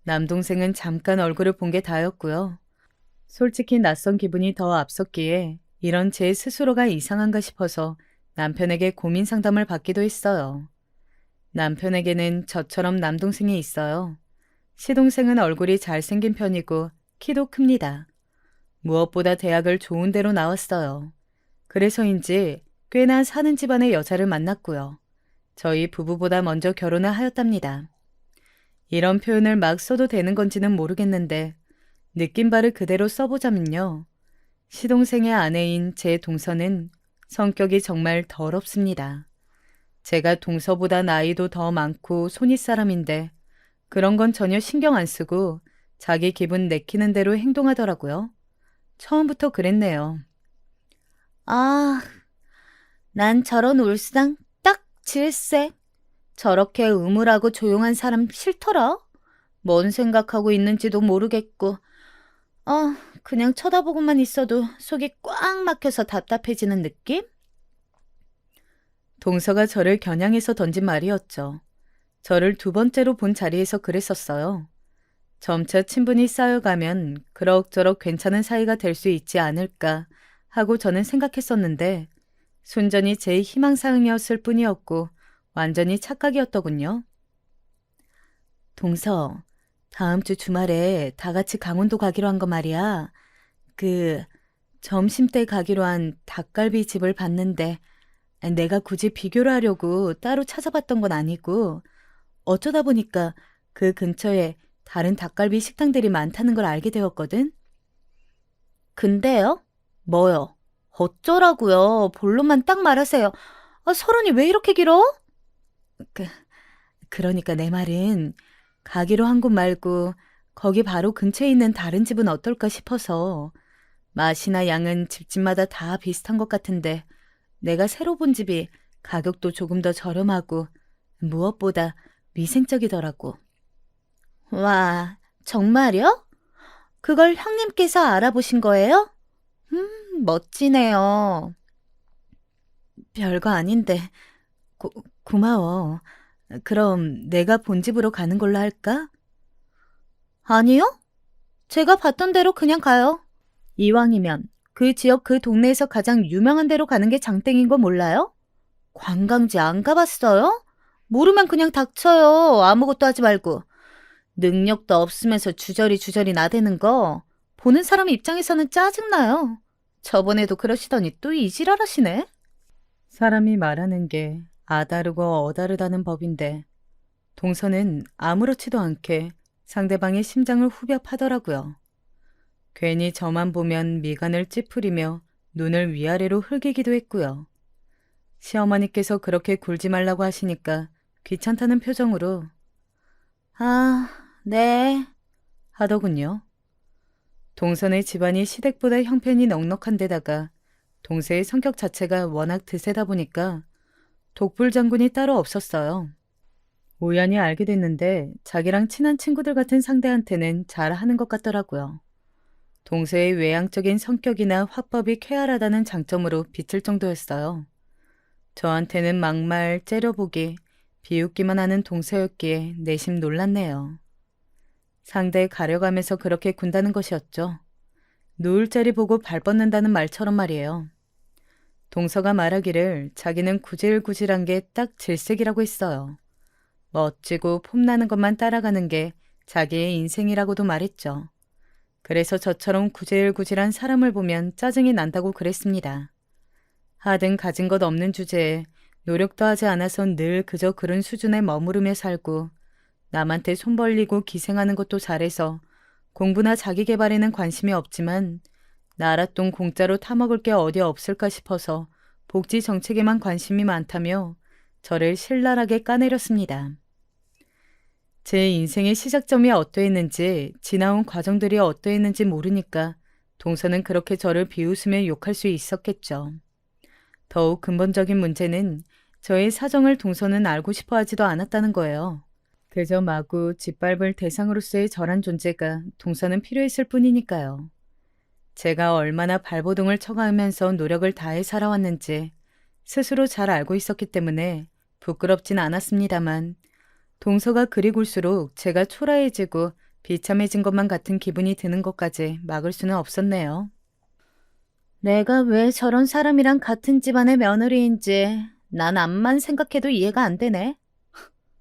남동생은 잠깐 얼굴을 본 게 다였고요. 솔직히 낯선 기분이 더 앞섰기에 이런 제 스스로가 이상한가 싶어서 남편에게 고민 상담을 받기도 했어요. 남편에게는 저처럼 남동생이 있어요. 시동생은 얼굴이 잘생긴 편이고 키도 큽니다. 무엇보다 대학을 좋은 데로 나왔어요. 그래서인지 꽤나 사는 집안의 여자를 만났고요. 저희 부부보다 먼저 결혼을 하였답니다. 이런 표현을 막 써도 되는 건지는 모르겠는데 느낀 바를 그대로 써보자면요. 시동생의 아내인 제 동서는 성격이 정말 더럽습니다. 제가 동서보다 나이도 더 많고 손윗 사람인데 그런 건 전혀 신경 안 쓰고 자기 기분 내키는 대로 행동하더라고요. 처음부터 그랬네요. 아, 난 저런 울상 딱 질색. 저렇게 음울하고 조용한 사람 싫더라. 뭔 생각하고 있는지도 모르겠고. 그냥 쳐다보고만 있어도 속이 꽉 막혀서 답답해지는 느낌? 동서가 저를 겨냥해서 던진 말이었죠. 저를 두 번째로 본 자리에서 그랬었어요. 점차 친분이 쌓여가면 그럭저럭 괜찮은 사이가 될 수 있지 않을까 하고 저는 생각했었는데 순전히 제 희망사항이었을 뿐이었고 완전히 착각이었더군요. 동서, 다음 주 주말에 다 같이 강원도 가기로 한 거 말이야. 점심때 가기로 한 닭갈비 집을 봤는데 내가 굳이 비교를 하려고 따로 찾아봤던 건 아니고 어쩌다 보니까 그 근처에 다른 닭갈비 식당들이 많다는 걸 알게 되었거든. 근데요? 뭐요? 어쩌라고요? 본론만 딱 말하세요. 서론이 왜 이렇게 길어? 그러니까 내 말은 가기로 한 곳 말고 거기 바로 근처에 있는 다른 집은 어떨까 싶어서 맛이나 양은 집집마다 다 비슷한 것 같은데 내가 새로 본 집이 가격도 조금 더 저렴하고 무엇보다 위생적이더라고. 와, 정말요? 그걸 형님께서 알아보신 거예요? 멋지네요. 별거 아닌데 고마워. 그럼 내가 본 집으로 가는 걸로 할까? 아니요? 제가 봤던 대로 그냥 가요. 이왕이면 그 지역 그 동네에서 가장 유명한 데로 가는 게 장땡인 거 몰라요? 관광지 안 가봤어요? 모르면 그냥 닥쳐요. 아무것도 하지 말고. 능력도 없으면서 주저리 나대는 거 보는 사람 입장에서는 짜증나요. 저번에도 그러시더니 또 이 지랄하시네. 사람이 말하는 게 아다르고 어다르다는 법인데 동서는 아무렇지도 않게 상대방의 심장을 후벼 파더라고요. 괜히 저만 보면 미간을 찌푸리며 눈을 위아래로 흘기기도 했고요. 시어머니께서 그렇게 굴지 말라고 하시니까 귀찮다는 표정으로 아, 네. 하더군요. 동선의 집안이 시댁보다 형편이 넉넉한 데다가 동서의 성격 자체가 워낙 드세다 보니까 독불 장군이 따로 없었어요. 우연히 알게 됐는데 자기랑 친한 친구들 같은 상대한테는 잘하는 것 같더라고요. 동서의 외향적인 성격이나 화법이 쾌활하다는 장점으로 비칠 정도였어요. 저한테는 막말, 째려보기, 비웃기만 하는 동서였기에 내심 놀랐네요. 상대 가려가면서 그렇게 군다는 것이었죠. 누울 자리 보고 발 뻗는다는 말처럼 말이에요. 동서가 말하기를 자기는 구질구질한 게 딱 질색이라고 했어요. 멋지고 폼나는 것만 따라가는 게 자기의 인생이라고도 말했죠. 그래서 저처럼 구질구질한 사람을 보면 짜증이 난다고 그랬습니다. 하등 가진 것 없는 주제에 노력도 하지 않아서 늘 그저 그런 수준에 머무르며 살고 남한테 손 벌리고 기생하는 것도 잘해서 공부나 자기 개발에는 관심이 없지만 나랏돈 공짜로 타먹을 게 어디 없을까 싶어서 복지 정책에만 관심이 많다며 저를 신랄하게 까내렸습니다. 제 인생의 시작점이 어떠했는지 지나온 과정들이 어떠했는지 모르니까 동서는 그렇게 저를 비웃으며 욕할 수 있었겠죠. 더욱 근본적인 문제는 저의 사정을 동서는 알고 싶어 하지도 않았다는 거예요. 그저 마구 짓밟을 대상으로서의 저란 존재가 동서는 필요했을 뿐이니까요. 제가 얼마나 발버둥을 쳐가면서 노력을 다해 살아왔는지 스스로 잘 알고 있었기 때문에 부끄럽진 않았습니다만 동서가 그리 굴수록 제가 초라해지고 비참해진 것만 같은 기분이 드는 것까지 막을 수는 없었네요. 내가 왜 저런 사람이랑 같은 집안의 며느리인지 난 암만 생각해도 이해가 안 되네.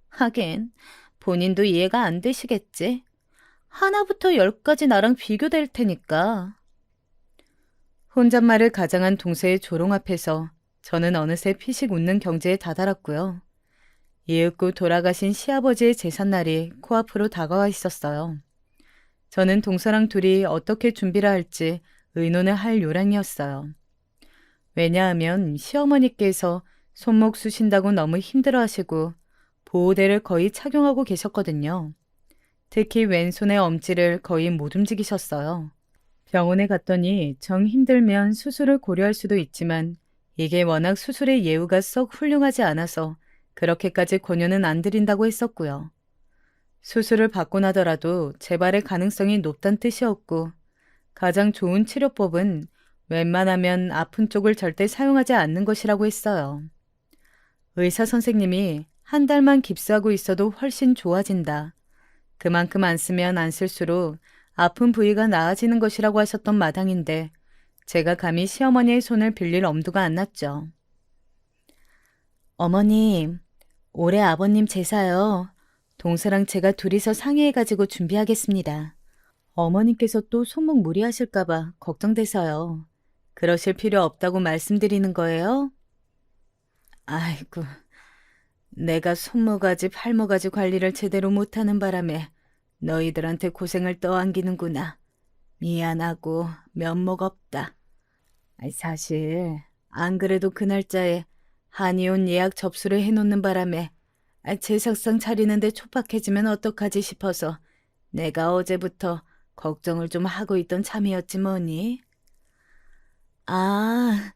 하긴 본인도 이해가 안 되시겠지. 하나부터 열까지 나랑 비교될 테니까. 혼잣말을 가장한 동서의 조롱 앞에서 저는 어느새 피식 웃는 경지에 다다랐고요. 이윽고 돌아가신 시아버지의 제삿날이 코앞으로 다가와 있었어요. 저는 동서랑 둘이 어떻게 준비를 할지 의논을 할 요량이었어요. 왜냐하면 시어머니께서 손목 쑤신다고 너무 힘들어하시고 보호대를 거의 착용하고 계셨거든요. 특히 왼손의 엄지를 거의 못 움직이셨어요. 병원에 갔더니 정 힘들면 수술을 고려할 수도 있지만 이게 워낙 수술의 예후가 썩 훌륭하지 않아서 그렇게까지 권유는 안 드린다고 했었고요. 수술을 받고 나더라도 재발의 가능성이 높단 뜻이었고 가장 좋은 치료법은 웬만하면 아픈 쪽을 절대 사용하지 않는 것이라고 했어요. 의사 선생님이 한 달만 깁스하고 있어도 훨씬 좋아진다. 그만큼 안 쓰면 안 쓸수록 아픈 부위가 나아지는 것이라고 하셨던 마당인데 제가 감히 시어머니의 손을 빌릴 엄두가 안 났죠. 어머님, 올해 아버님 제사요. 동서랑 제가 둘이서 상의해가지고 준비하겠습니다. 어머님께서 또 손목 무리하실까봐 걱정돼서요. 그러실 필요 없다고 말씀드리는 거예요? 아이고, 내가 손모가지 팔모가지 관리를 제대로 못하는 바람에 너희들한테 고생을 떠안기는구나. 미안하고 면목 없다. 사실 안 그래도 그 날짜에 한의원 예약 접수를 해놓는 바람에 제사상 차리는데 촉박해지면 어떡하지 싶어서 내가 어제부터 걱정을 좀 하고 있던 참이었지 뭐니. 아,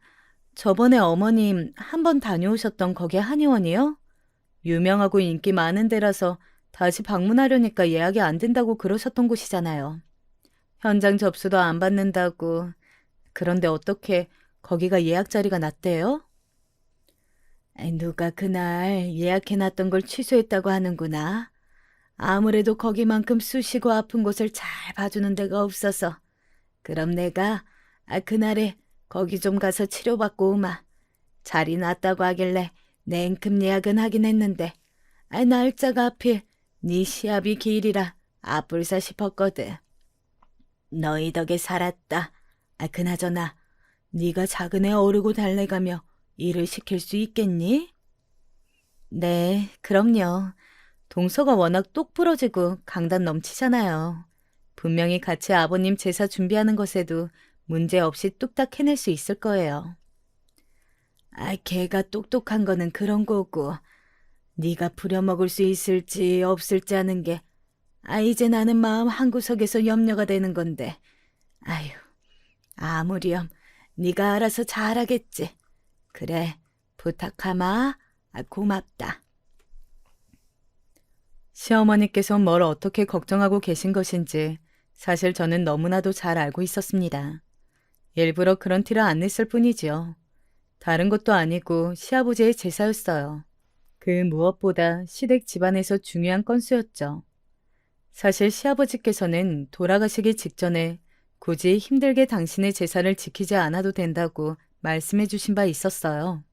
저번에 어머님 한 번 다녀오셨던 거기 한의원이요? 유명하고 인기 많은 데라서 다시 방문하려니까 예약이 안 된다고 그러셨던 곳이잖아요. 현장 접수도 안 받는다고. 그런데 어떻게 거기가 예약 자리가 났대요? 누가 그날 예약해놨던 걸 취소했다고 하는구나. 아무래도 거기만큼 쑤시고 아픈 곳을 잘 봐주는 데가 없어서. 그럼 내가 그날에 거기 좀 가서 치료받고 오마. 자리 났다고 하길래 냉큼 예약은 하긴 했는데 날짜가 하필 네 시합이 기일이라 아뿔싸 싶었거든. 너희 덕에 살았다. 그나저나 네가 작은 애 어르고 달래가며 일을 시킬 수 있겠니? 네, 그럼요. 동서가 워낙 똑부러지고 강단 넘치잖아요. 분명히 같이 아버님 제사 준비하는 것에도 문제 없이 뚝딱 해낼 수 있을 거예요. 걔가 똑똑한 거는 그런 거고 네가 부려먹을 수 있을지 없을지 하는 게 이제 나는 마음 한구석에서 염려가 되는 건데 아휴 아무렴 네가 알아서 잘하겠지. 그래 부탁하마. 고맙다. 시어머니께서 뭘 어떻게 걱정하고 계신 것인지 사실 저는 너무나도 잘 알고 있었습니다. 일부러 그런 티를 안 냈을 뿐이지요. 다른 것도 아니고 시아버지의 제사였어요. 그 무엇보다 시댁 집안에서 중요한 건수였죠. 사실 시아버지께서는 돌아가시기 직전에 굳이 힘들게 당신의 제사를 지키지 않아도 된다고 말씀해 주신 바 있었어요.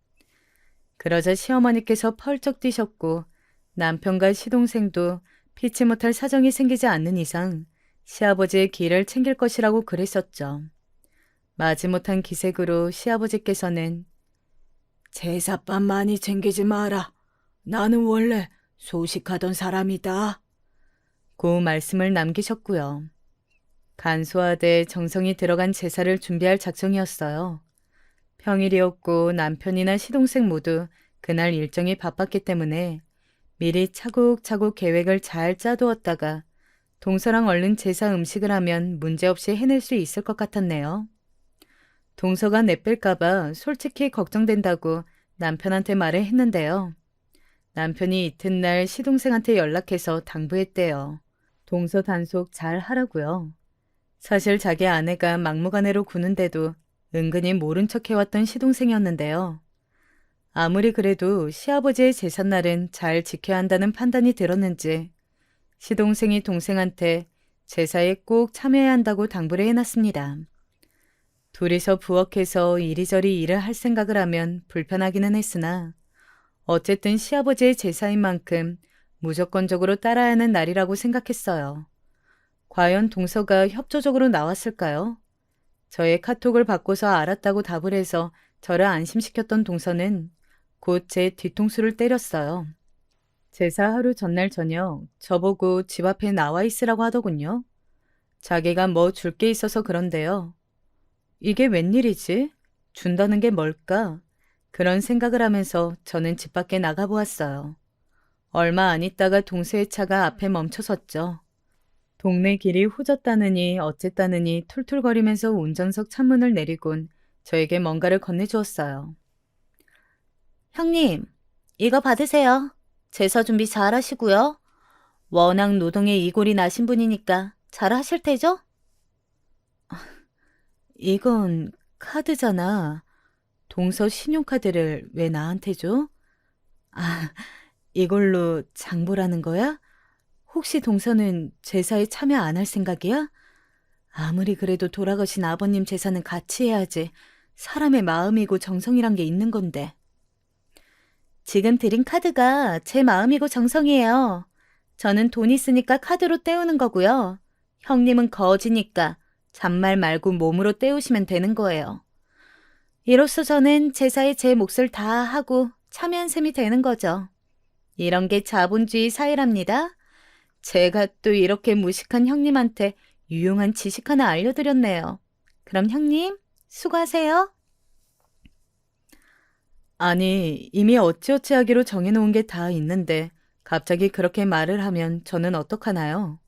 그러자 시어머니께서 펄쩍 뛰셨고 남편과 시동생도 피치 못할 사정이 생기지 않는 이상 시아버지의 길을 챙길 것이라고 그랬었죠. 마지못한 기색으로 시아버지께서는 제사밥 많이 챙기지 마라. 나는 원래 소식하던 사람이다. 고 말씀을 남기셨고요. 간소하되 정성이 들어간 제사를 준비할 작정이었어요. 평일이었고 남편이나 시동생 모두 그날 일정이 바빴기 때문에 미리 차곡차곡 계획을 잘 짜두었다가 동서랑 얼른 제사 음식을 하면 문제없이 해낼 수 있을 것 같았네요. 동서가 내뺄까봐 솔직히 걱정된다고 남편한테 말을 했는데요. 남편이 이튿날 시동생한테 연락해서 당부했대요. 동서 단속 잘 하라고요. 사실 자기 아내가 막무가내로 구는데도 은근히 모른 척 해왔던 시동생이었는데요. 아무리 그래도 시아버지의 제삿날은 잘 지켜야 한다는 판단이 들었는지 시동생이 동생한테 제사에 꼭 참여해야 한다고 당부를 해놨습니다. 둘이서 부엌에서 이리저리 일을 할 생각을 하면 불편하기는 했으나 어쨌든 시아버지의 제사인 만큼 무조건적으로 따라야 하는 날이라고 생각했어요. 과연 동서가 협조적으로 나왔을까요? 저의 카톡을 받고서 알았다고 답을 해서 저를 안심시켰던 동서는 곧 제 뒤통수를 때렸어요. 제사 하루 전날 저녁 저보고 집 앞에 나와 있으라고 하더군요. 자기가 뭐 줄 게 있어서 그런데요. 이게 웬일이지? 준다는 게 뭘까? 그런 생각을 하면서 저는 집 밖에 나가보았어요. 얼마 안 있다가 동서의 차가 앞에 멈춰섰죠. 동네 길이 후졌다느니 어쨌다느니 툴툴거리면서 운전석 창문을 내리곤 저에게 뭔가를 건네주었어요. 형님, 이거 받으세요. 제사 준비 잘 하시고요. 워낙 노동에 이골이 나신 분이니까 잘 하실 테죠? 이건 카드잖아. 동서 신용카드를 왜 나한테 줘? 아, 이걸로 장보라는 거야? 혹시 동서는 제사에 참여 안 할 생각이야? 아무리 그래도 돌아가신 아버님 제사는 같이 해야지. 사람의 마음이고 정성이란 게 있는 건데. 지금 드린 카드가 제 마음이고 정성이에요. 저는 돈 있으니까 카드로 때우는 거고요. 형님은 거지니까 잔말 말고 몸으로 때우시면 되는 거예요. 이로써 저는 제사에 제 몫을 다 하고 참여한 셈이 되는 거죠. 이런 게 자본주의 사회랍니다. 제가 또 이렇게 무식한 형님한테 유용한 지식 하나 알려드렸네요. 그럼 형님, 수고하세요. 아니, 이미 어찌어찌 하기로 정해놓은 게 다 있는데 갑자기 그렇게 말을 하면 저는 어떡하나요?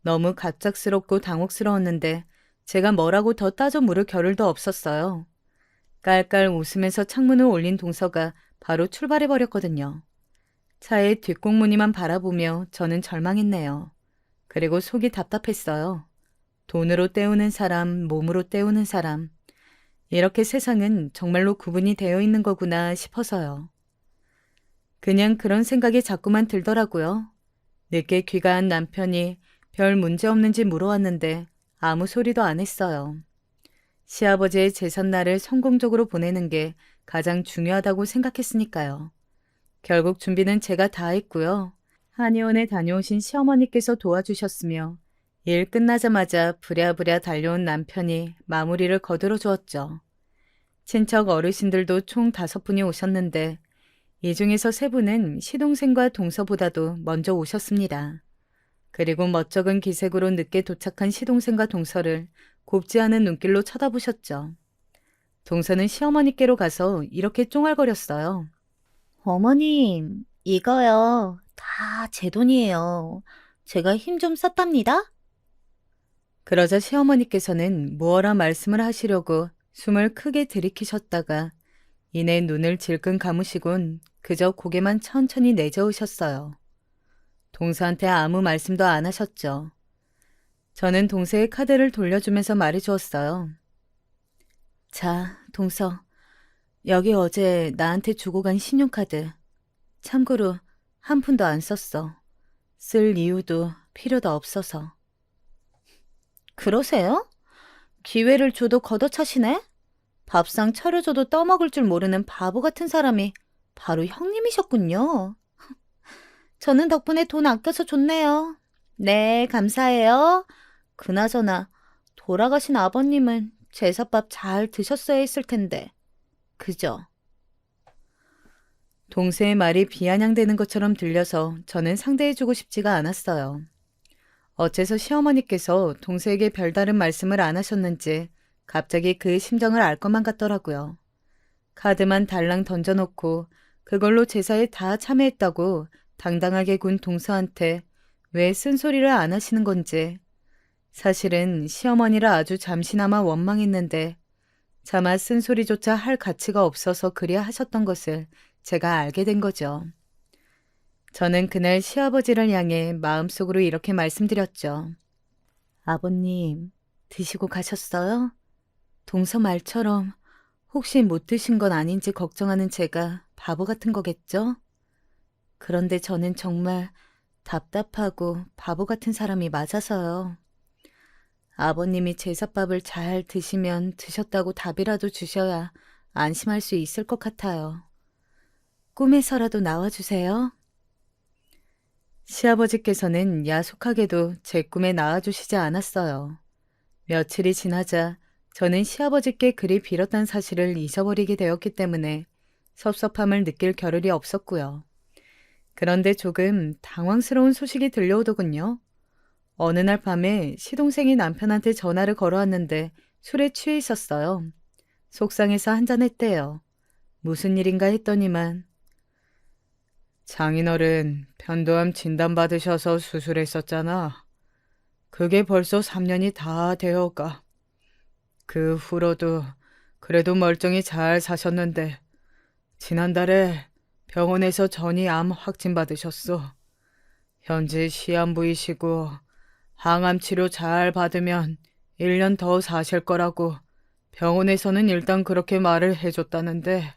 너무 갑작스럽고 당혹스러웠는데 제가 뭐라고 더 따져 물을 겨를도 없었어요. 깔깔 웃으면서 창문을 올린 동서가 바로 출발해버렸거든요. 차의 뒷공무니만 바라보며 저는 절망했네요. 그리고 속이 답답했어요. 돈으로 때우는 사람, 몸으로 때우는 사람. 이렇게 세상은 정말로 구분이 되어 있는 거구나 싶어서요. 그냥 그런 생각이 자꾸만 들더라고요. 늦게 귀가한 남편이 별 문제 없는지 물어왔는데 아무 소리도 안 했어요. 시아버지의 제삿날을 성공적으로 보내는 게 가장 중요하다고 생각했으니까요. 결국 준비는 제가 다 했고요. 한의원에 다녀오신 시어머니께서 도와주셨으며 일 끝나자마자 부랴부랴 달려온 남편이 마무리를 거들어 주었죠. 친척 어르신들도 총 5분이 오셨는데 이 중에서 3분은 시동생과 동서보다도 먼저 오셨습니다. 그리고 멋쩍은 기색으로 늦게 도착한 시동생과 동서를 곱지 않은 눈길로 쳐다보셨죠. 동서는 시어머니께로 가서 이렇게 쫑알거렸어요. 어머님, 이거요. 다 제 돈이에요. 제가 힘 좀 썼답니다. 그러자 시어머니께서는 무어라 말씀을 하시려고 숨을 크게 들이키셨다가 이내 눈을 질끈 감으시곤 그저 고개만 천천히 내저으셨어요. 동서한테 아무 말씀도 안 하셨죠. 저는 동서의 카드를 돌려주면서 말해주었어요. 자, 동서. 여기 어제 나한테 주고 간 신용카드. 참고로 한 푼도 안 썼어. 쓸 이유도 필요도 없어서. 그러세요? 기회를 줘도 걷어차시네? 밥상 차려줘도 떠먹을 줄 모르는 바보 같은 사람이 바로 형님이셨군요. 저는 덕분에 돈 아껴서 좋네요. 네, 감사해요. 그나저나 돌아가신 아버님은 제사밥 잘 드셨어야 했을 텐데. 그죠? 동서의 말이 비아냥대는 것처럼 들려서 저는 상대해주고 싶지가 않았어요. 어째서 시어머니께서 동서에게 별다른 말씀을 안 하셨는지 갑자기 그 심정을 알 것만 같더라고요. 카드만 달랑 던져놓고 그걸로 제사에 다 참여했다고 당당하게 군 동서한테 왜 쓴소리를 안 하시는 건지. 사실은 시어머니를 아주 잠시나마 원망했는데 차마 쓴소리조차 할 가치가 없어서 그리 하셨던 것을 제가 알게 된 거죠. 저는 그날 시아버지를 향해 마음속으로 이렇게 말씀드렸죠. 아버님, 드시고 가셨어요? 동서 말처럼 혹시 못 드신 건 아닌지 걱정하는 제가 바보 같은 거겠죠? 그런데 저는 정말 답답하고 바보 같은 사람이 맞아서요. 아버님이 제사밥을 잘 드시면 드셨다고 답이라도 주셔야 안심할 수 있을 것 같아요. 꿈에서라도 나와주세요. 시아버지께서는 야속하게도 제 꿈에 나와주시지 않았어요. 며칠이 지나자 저는 시아버지께 그리 빌었다는 사실을 잊어버리게 되었기 때문에 섭섭함을 느낄 겨를이 없었고요. 그런데 조금 당황스러운 소식이 들려오더군요. 어느 날 밤에 시동생이 남편한테 전화를 걸어왔는데 술에 취해 있었어요. 속상해서 한잔했대요. 무슨 일인가 했더니만 장인어른 편도암 진단받으셔서 수술했었잖아. 그게 벌써 3년이 다 되어가. 그 후로도 그래도 멀쩡히 잘 사셨는데 지난달에 병원에서 전이 암 확진받으셨어. 현재 시한부이시고 항암 치료 잘 받으면 1년 더 사실 거라고 병원에서는 일단 그렇게 말을 해줬다는데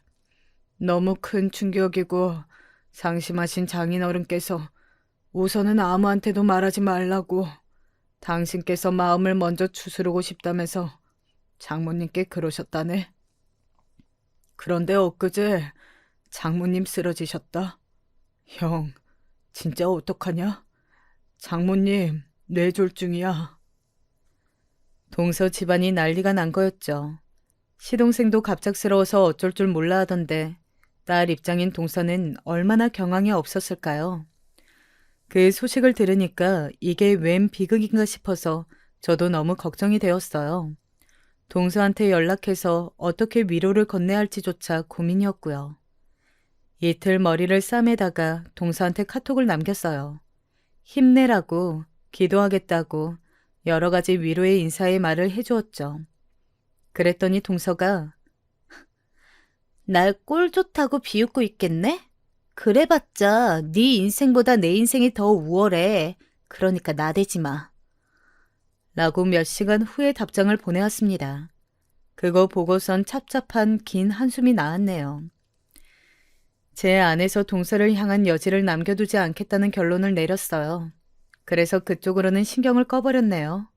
너무 큰 충격이고 상심하신 장인어른께서 우선은 아무한테도 말하지 말라고 당신께서 마음을 먼저 추스르고 싶다면서 장모님께 그러셨다네. 그런데 엊그제 장모님 쓰러지셨다. 형, 진짜 어떡하냐? 장모님 뇌졸중이야. 동서 집안이 난리가 난 거였죠. 시동생도 갑작스러워서 어쩔 줄 몰라 하던데 딸 입장인 동서는 얼마나 경황이 없었을까요? 그 소식을 들으니까 이게 웬 비극인가 싶어서 저도 너무 걱정이 되었어요. 동서한테 연락해서 어떻게 위로를 건네야 할지조차 고민이었고요. 이틀 머리를 싸매다가 동서한테 카톡을 남겼어요. 힘내라고, 기도하겠다고 여러 가지 위로의 인사의 말을 해주었죠. 그랬더니 동서가 날 꼴 좋다고 비웃고 있겠네? 그래봤자 네 인생보다 내 인생이 더 우월해. 그러니까 나대지 마. 라고 몇 시간 후에 답장을 보내왔습니다. 그거 보고선 찹찹한 긴 한숨이 나왔네요. 제 안에서 동서를 향한 여지를 남겨두지 않겠다는 결론을 내렸어요. 그래서 그쪽으로는 신경을 꺼버렸네요.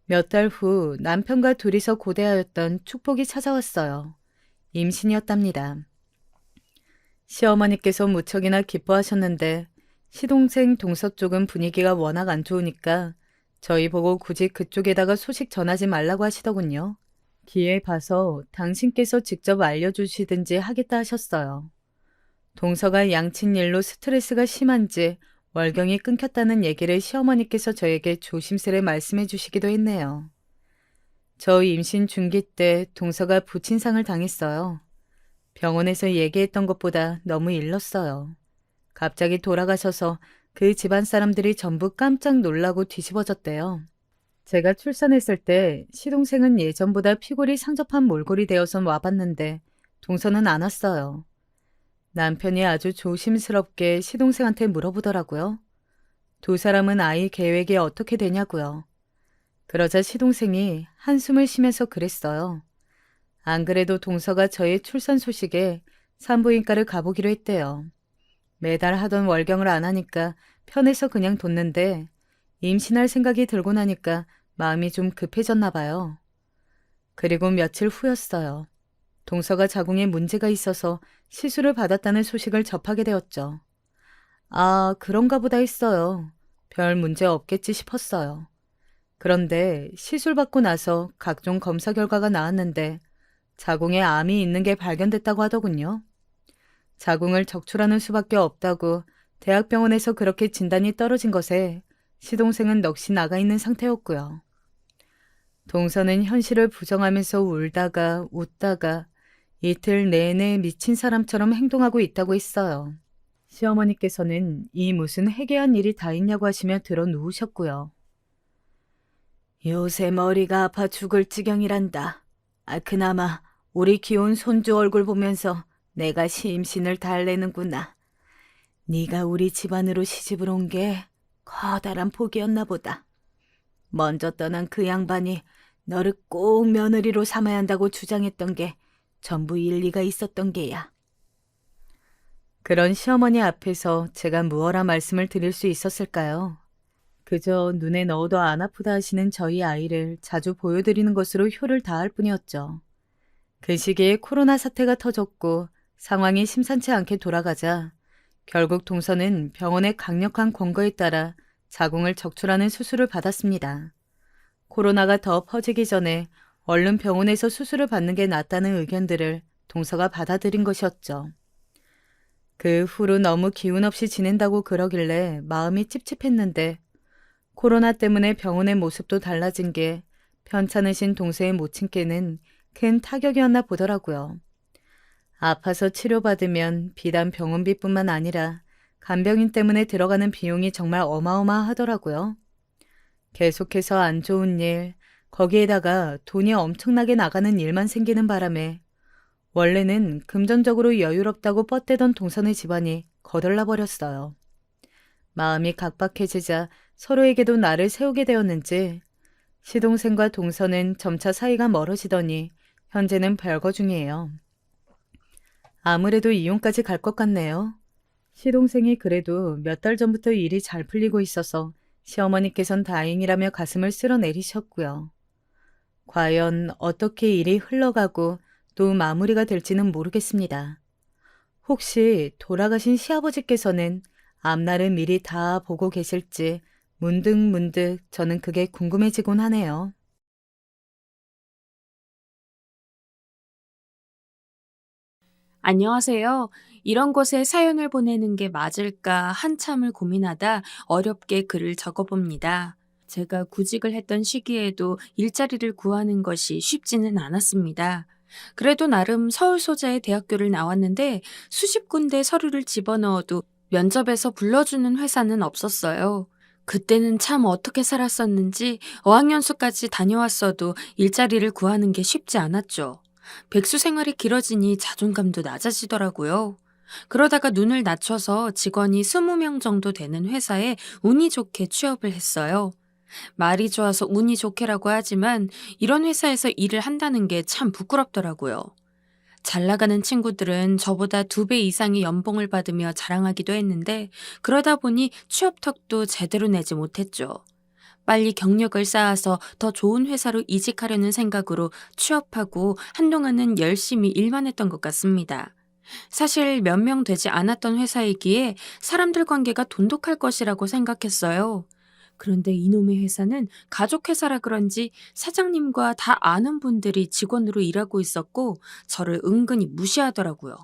몇 달 후 남편과 둘이서 고대하였던 축복이 찾아왔어요. 임신이었답니다. 시어머니께서 무척이나 기뻐하셨는데 시동생 동서 쪽은 분위기가 워낙 안 좋으니까 저희 보고 굳이 그쪽에다가 소식 전하지 말라고 하시더군요. 기회 봐서 당신께서 직접 알려주시든지 하겠다 하셨어요. 동서가 양친 일로 스트레스가 심한지 월경이 끊겼다는 얘기를 시어머니께서 저에게 조심스레 말씀해 주시기도 했네요. 저 임신 중기 때 동서가 부친상을 당했어요. 병원에서 얘기했던 것보다 너무 일렀어요. 갑자기 돌아가셔서 그 집안 사람들이 전부 깜짝 놀라고 뒤집어졌대요. 제가 출산했을 때 시동생은 예전보다 피골이 상접한 몰골이 되어서 와봤는데 동서는 안 왔어요. 남편이 아주 조심스럽게 시동생한테 물어보더라고요. 두 사람은 아이 계획이 어떻게 되냐고요. 그러자 시동생이 한숨을 쉬면서 그랬어요. 안 그래도 동서가 저의 출산 소식에 산부인과를 가보기로 했대요. 매달 하던 월경을 안 하니까 편해서 그냥 뒀는데 임신할 생각이 들고 나니까 마음이 좀 급해졌나 봐요. 그리고 며칠 후였어요. 동서가 자궁에 문제가 있어서 시술을 받았다는 소식을 접하게 되었죠. 아, 그런가 보다 했어요. 별 문제 없겠지 싶었어요. 그런데 시술 받고 나서 각종 검사 결과가 나왔는데 자궁에 암이 있는 게 발견됐다고 하더군요. 자궁을 적출하는 수밖에 없다고 대학병원에서 그렇게 진단이 떨어진 것에 시동생은 넋이 나가 있는 상태였고요. 동서는 현실을 부정하면서 울다가 웃다가 이틀 내내 미친 사람처럼 행동하고 있다고 했어요. 시어머니께서는 이 무슨 해괴한 일이 다 있냐고 하시며 들어 누우셨고요. 요새 머리가 아파 죽을 지경이란다. 그나마 우리 귀여운 손주 얼굴 보면서 내가 심신을 달래는구나. 네가 우리 집안으로 시집을 온 게 커다란 복이었나 보다. 먼저 떠난 그 양반이 너를 꼭 며느리로 삼아야 한다고 주장했던 게 전부 일리가 있었던 게야. 그런 시어머니 앞에서 제가 무어라 말씀을 드릴 수 있었을까요? 그저 눈에 넣어도 안 아프다 하시는 저희 아이를 자주 보여드리는 것으로 효를 다할 뿐이었죠. 그 시기에 코로나 사태가 터졌고 상황이 심상치 않게 돌아가자 결국 동서는 병원의 강력한 권고에 따라 자궁을 적출하는 수술을 받았습니다. 코로나가 더 퍼지기 전에 얼른 병원에서 수술을 받는 게 낫다는 의견들을 동서가 받아들인 것이었죠. 그 후로 너무 기운 없이 지낸다고 그러길래 마음이 찝찝했는데 코로나 때문에 병원의 모습도 달라진 게 편찮으신 동서의 모친께는 큰 타격이었나 보더라고요. 아파서 치료받으면 비단 병원비뿐만 아니라 간병인 때문에 들어가는 비용이 정말 어마어마하더라고요. 계속해서 안 좋은 일, 거기에다가 돈이 엄청나게 나가는 일만 생기는 바람에 원래는 금전적으로 여유롭다고 뻗대던 동선의 집안이 거덜나 버렸어요. 마음이 각박해지자 서로에게도 나를 세우게 되었는지 시동생과 동선은 점차 사이가 멀어지더니 현재는 별거 중이에요. 아무래도 이혼까지 갈 것 같네요. 시동생이 그래도 몇 달 전부터 일이 잘 풀리고 있어서 시어머니께선 다행이라며 가슴을 쓸어내리셨고요. 과연 어떻게 일이 흘러가고 또 마무리가 될지는 모르겠습니다. 혹시 돌아가신 시아버지께서는 앞날을 미리 다 보고 계실지 문득문득 저는 그게 궁금해지곤 하네요. 안녕하세요. 이런 곳에 사연을 보내는 게 맞을까 한참을 고민하다 어렵게 글을 적어봅니다. 제가 구직을 했던 시기에도 일자리를 구하는 것이 쉽지는 않았습니다. 그래도 나름 서울 소재의 대학교를 나왔는데 수십 군데 서류를 집어넣어도 면접에서 불러주는 회사는 없었어요. 그때는 참 어떻게 살았었는지 어학연수까지 다녀왔어도 일자리를 구하는 게 쉽지 않았죠. 백수 생활이 길어지니 자존감도 낮아지더라고요. 그러다가 눈을 낮춰서 직원이 20명 정도 되는 회사에 운이 좋게 취업을 했어요. 말이 좋아서 운이 좋게라고 하지만 이런 회사에서 일을 한다는 게 참 부끄럽더라고요. 잘 나가는 친구들은 저보다 2배 이상의 연봉을 받으며 자랑하기도 했는데 그러다 보니 취업턱도 제대로 내지 못했죠. 빨리 경력을 쌓아서 더 좋은 회사로 이직하려는 생각으로 취업하고 한동안은 열심히 일만 했던 것 같습니다. 사실 몇 명 되지 않았던 회사이기에 사람들 관계가 돈독할 것이라고 생각했어요. 그런데 이놈의 회사는 가족회사라 그런지 사장님과 다 아는 분들이 직원으로 일하고 있었고 저를 은근히 무시하더라고요.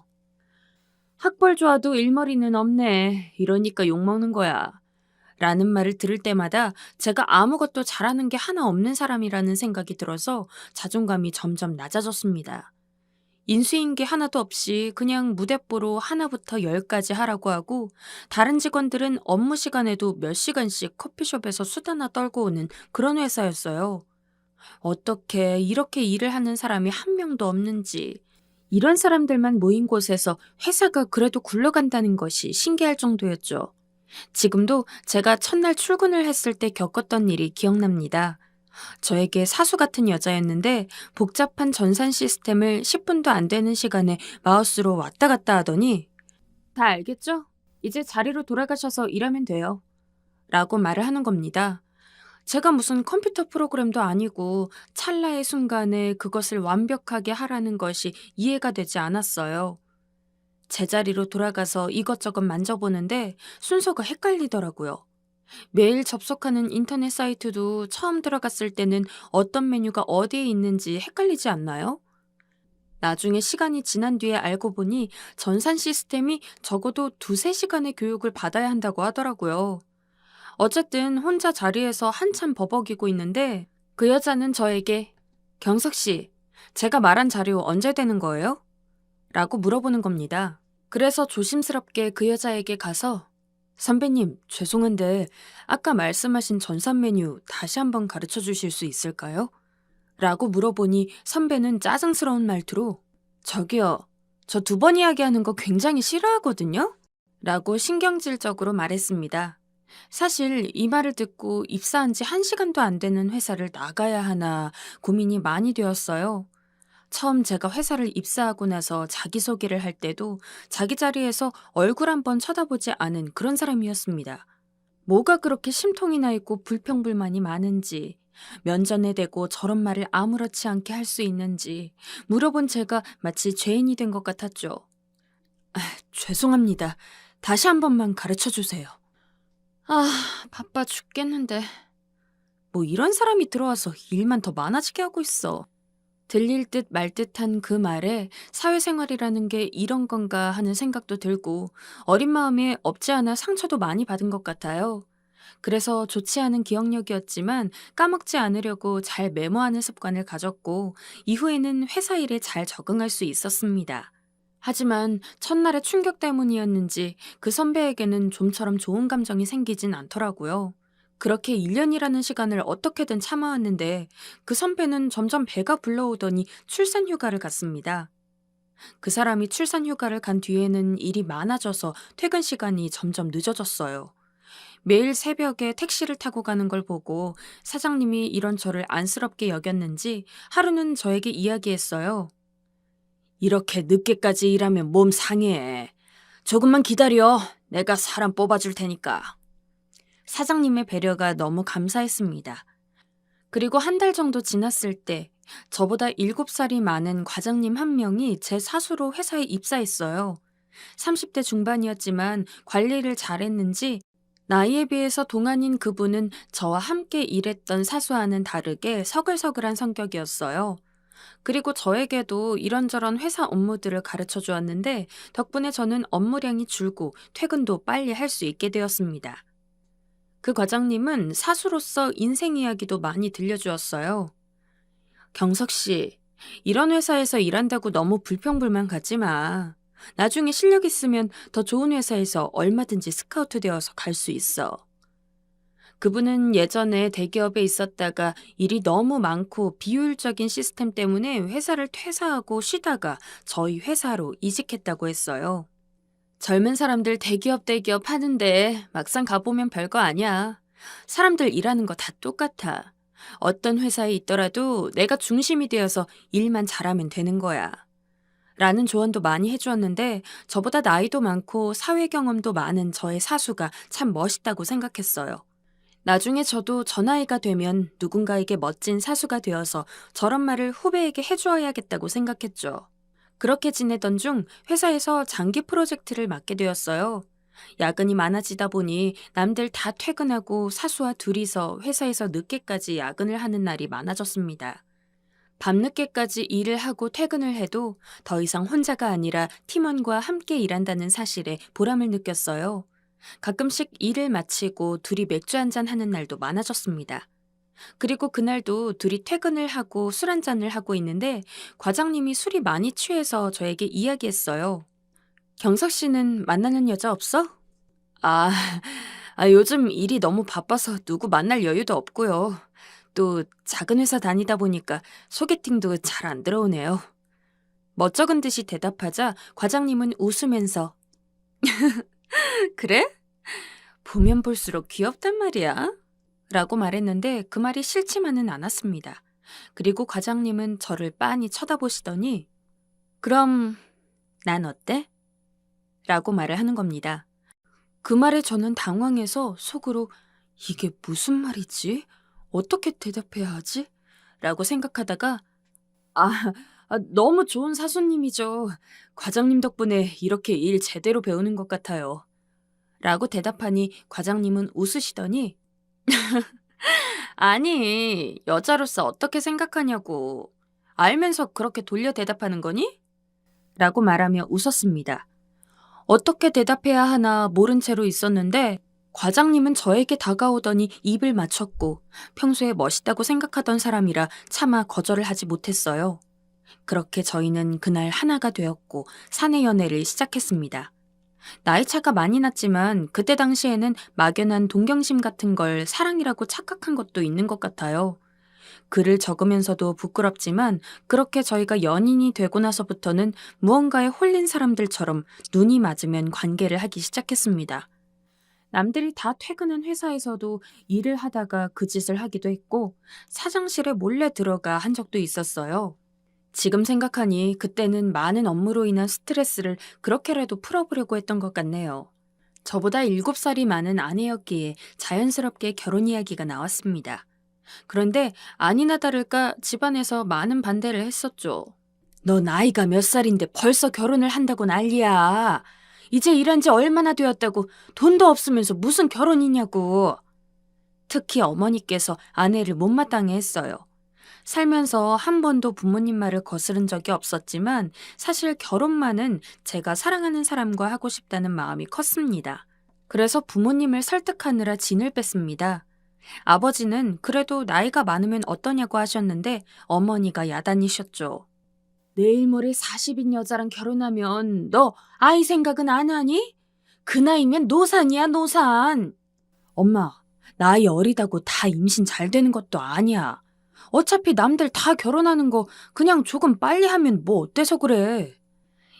학벌 좋아도 일머리는 없네. 이러니까 욕먹는 거야. 라는 말을 들을 때마다 제가 아무것도 잘하는 게 하나 없는 사람이라는 생각이 들어서 자존감이 점점 낮아졌습니다. 인수인계 하나도 없이 그냥 무대뽀로 하나부터 열까지 하라고 하고 다른 직원들은 업무 시간에도 몇 시간씩 커피숍에서 수다나 떨고 오는 그런 회사였어요. 어떻게 이렇게 일을 하는 사람이 한 명도 없는지 이런 사람들만 모인 곳에서 회사가 그래도 굴러간다는 것이 신기할 정도였죠. 지금도 제가 첫날 출근을 했을 때 겪었던 일이 기억납니다. 저에게 사수 같은 여자였는데 복잡한 전산 시스템을 10분도 안 되는 시간에 마우스로 왔다 갔다 하더니 다 알겠죠? 이제 자리로 돌아가셔서 일하면 돼요. 라고 말을 하는 겁니다. 제가 무슨 컴퓨터 프로그램도 아니고 찰나의 순간에 그것을 완벽하게 하라는 것이 이해가 되지 않았어요. 제자리로 돌아가서 이것저것 만져보는데 순서가 헷갈리더라고요. 매일 접속하는 인터넷 사이트도 처음 들어갔을 때는 어떤 메뉴가 어디에 있는지 헷갈리지 않나요? 나중에 시간이 지난 뒤에 알고 보니 전산 시스템이 적어도 2~3시간의 교육을 받아야 한다고 하더라고요. 어쨌든 혼자 자리에서 한참 버벅이고 있는데 그 여자는 저에게 경석 씨, 제가 말한 자료 언제 되는 거예요? 라고 물어보는 겁니다. 그래서 조심스럽게 그 여자에게 가서 선배님, 죄송한데 아까 말씀하신 전산 메뉴 다시 한번 가르쳐 주실 수 있을까요? 라고 물어보니 선배는 짜증스러운 말투로 저기요, 저 2번 이야기하는 거 굉장히 싫어하거든요? 라고 신경질적으로 말했습니다. 사실 이 말을 듣고 입사한 지 1시간도 안 되는 회사를 나가야 하나 고민이 많이 되었어요. 처음 제가 회사를 입사하고 나서 자기소개를 할 때도 자기 자리에서 얼굴 한번 쳐다보지 않은 그런 사람이었습니다. 뭐가 그렇게 심통이 나 있고 불평불만이 많은지, 면전에 대고 저런 말을 아무렇지 않게 할 수 있는지 물어본 제가 마치 죄인이 된 것 같았죠. 죄송합니다. 다시 한 번만 가르쳐 주세요. 바빠 죽겠는데. 뭐 이런 사람이 들어와서 일만 더 많아지게 하고 있어. 들릴 듯 말 듯한 그 말에 사회생활이라는 게 이런 건가 하는 생각도 들고 어린 마음에 없지 않아 상처도 많이 받은 것 같아요. 그래서 좋지 않은 기억력이었지만 까먹지 않으려고 잘 메모하는 습관을 가졌고 이후에는 회사 일에 잘 적응할 수 있었습니다. 하지만 첫날의 충격 때문이었는지 그 선배에게는 좀처럼 좋은 감정이 생기진 않더라고요. 그렇게 1년이라는 시간을 어떻게든 참아왔는데 그 선배는 점점 배가 불러오더니 출산 휴가를 갔습니다. 그 사람이 출산 휴가를 간 뒤에는 일이 많아져서 퇴근 시간이 점점 늦어졌어요. 매일 새벽에 택시를 타고 가는 걸 보고 사장님이 이런 저를 안쓰럽게 여겼는지 하루는 저에게 이야기했어요. 이렇게 늦게까지 일하면 몸 상해. 조금만 기다려. 내가 사람 뽑아줄 테니까. 사장님의 배려가 너무 감사했습니다. 그리고 1달 정도 지났을 때 저보다 7살이 많은 과장님 한 명이 제 사수로 회사에 입사했어요. 30대 중반이었지만 관리를 잘했는지 나이에 비해서 동안인 그분은 저와 함께 일했던 사수와는 다르게 서글서글한 성격이었어요. 그리고 저에게도 이런저런 회사 업무들을 가르쳐 주었는데 덕분에 저는 업무량이 줄고 퇴근도 빨리 할 수 있게 되었습니다. 그 과장님은 사수로서 인생 이야기도 많이 들려주었어요. 경석 씨, 이런 회사에서 일한다고 너무 불평불만 갖지 마. 나중에 실력 있으면 더 좋은 회사에서 얼마든지 스카우트 되어서 갈 수 있어. 그분은 예전에 대기업에 있었다가 일이 너무 많고 비효율적인 시스템 때문에 회사를 퇴사하고 쉬다가 저희 회사로 이직했다고 했어요. 젊은 사람들 대기업 하는데 막상 가보면 별거 아니야. 사람들 일하는 거 다 똑같아. 어떤 회사에 있더라도 내가 중심이 되어서 일만 잘하면 되는 거야. 라는 조언도 많이 해주었는데 저보다 나이도 많고 사회 경험도 많은 저의 사수가 참 멋있다고 생각했어요. 나중에 저도 저 나이가 되면 누군가에게 멋진 사수가 되어서 저런 말을 후배에게 해주어야겠다고 생각했죠. 그렇게 지내던 중 회사에서 장기 프로젝트를 맡게 되었어요. 야근이 많아지다 보니 남들 다 퇴근하고 사수와 둘이서 회사에서 늦게까지 야근을 하는 날이 많아졌습니다. 밤늦게까지 일을 하고 퇴근을 해도 더 이상 혼자가 아니라 팀원과 함께 일한다는 사실에 보람을 느꼈어요. 가끔씩 일을 마치고 둘이 맥주 한잔 하는 날도 많아졌습니다. 그리고 그날도 둘이 퇴근을 하고 술 한잔을 하고 있는데 과장님이 술이 많이 취해서 저에게 이야기했어요. 경석 씨는 만나는 여자 없어? 아, 요즘 일이 너무 바빠서 누구 만날 여유도 없고요. 또 작은 회사 다니다 보니까 소개팅도 잘 안 들어오네요. 멋쩍은 듯이 대답하자 과장님은 웃으면서 그래? 보면 볼수록 귀엽단 말이야. 라고 말했는데 그 말이 싫지만은 않았습니다. 그리고 과장님은 저를 빤히 쳐다보시더니 그럼 난 어때? 라고 말을 하는 겁니다. 그 말에 저는 당황해서 속으로 이게 무슨 말이지? 어떻게 대답해야 하지? 라고 생각하다가 너무 좋은 사수님이죠. 과장님 덕분에 이렇게 일 제대로 배우는 것 같아요. 라고 대답하니 과장님은 웃으시더니 아니, 여자로서 어떻게 생각하냐고. 알면서 그렇게 돌려 대답하는 거니? 라고 말하며 웃었습니다. 어떻게 대답해야 하나 모른 채로 있었는데 과장님은 저에게 다가오더니 입을 맞췄고 평소에 멋있다고 생각하던 사람이라 차마 거절을 하지 못했어요. 그렇게 저희는 그날 하나가 되었고 사내 연애를 시작했습니다. 나이 차가 많이 났지만 그때 당시에는 막연한 동경심 같은 걸 사랑이라고 착각한 것도 있는 것 같아요. 글을 적으면서도 부끄럽지만 그렇게 저희가 연인이 되고 나서부터는 무언가에 홀린 사람들처럼 눈이 맞으면 관계를 하기 시작했습니다. 남들이 다 퇴근한 회사에서도 일을 하다가 그 짓을 하기도 했고 사장실에 몰래 들어가 한 적도 있었어요. 지금 생각하니 그때는 많은 업무로 인한 스트레스를 그렇게라도 풀어보려고 했던 것 같네요. 저보다 7살이 많은 아내였기에 자연스럽게 결혼 이야기가 나왔습니다. 그런데 아니나 다를까 집안에서 많은 반대를 했었죠. 너 나이가 몇 살인데 벌써 결혼을 한다고 난리야. 이제 일한 지 얼마나 되었다고 돈도 없으면서 무슨 결혼이냐고. 특히 어머니께서 아내를 못마땅해 했어요. 살면서 한 번도 부모님 말을 거스른 적이 없었지만 사실 결혼만은 제가 사랑하는 사람과 하고 싶다는 마음이 컸습니다. 그래서 부모님을 설득하느라 진을 뺐습니다. 아버지는 그래도 나이가 많으면 어떠냐고 하셨는데 어머니가 야단이셨죠. 내일 모레 40인 여자랑 결혼하면 너 아이 생각은 안 하니? 그 나이면 노산이야, 노산. 엄마, 나이 어리다고 다 임신 잘 되는 것도 아니야. 어차피 남들 다 결혼하는 거 그냥 조금 빨리 하면 뭐 어때서 그래.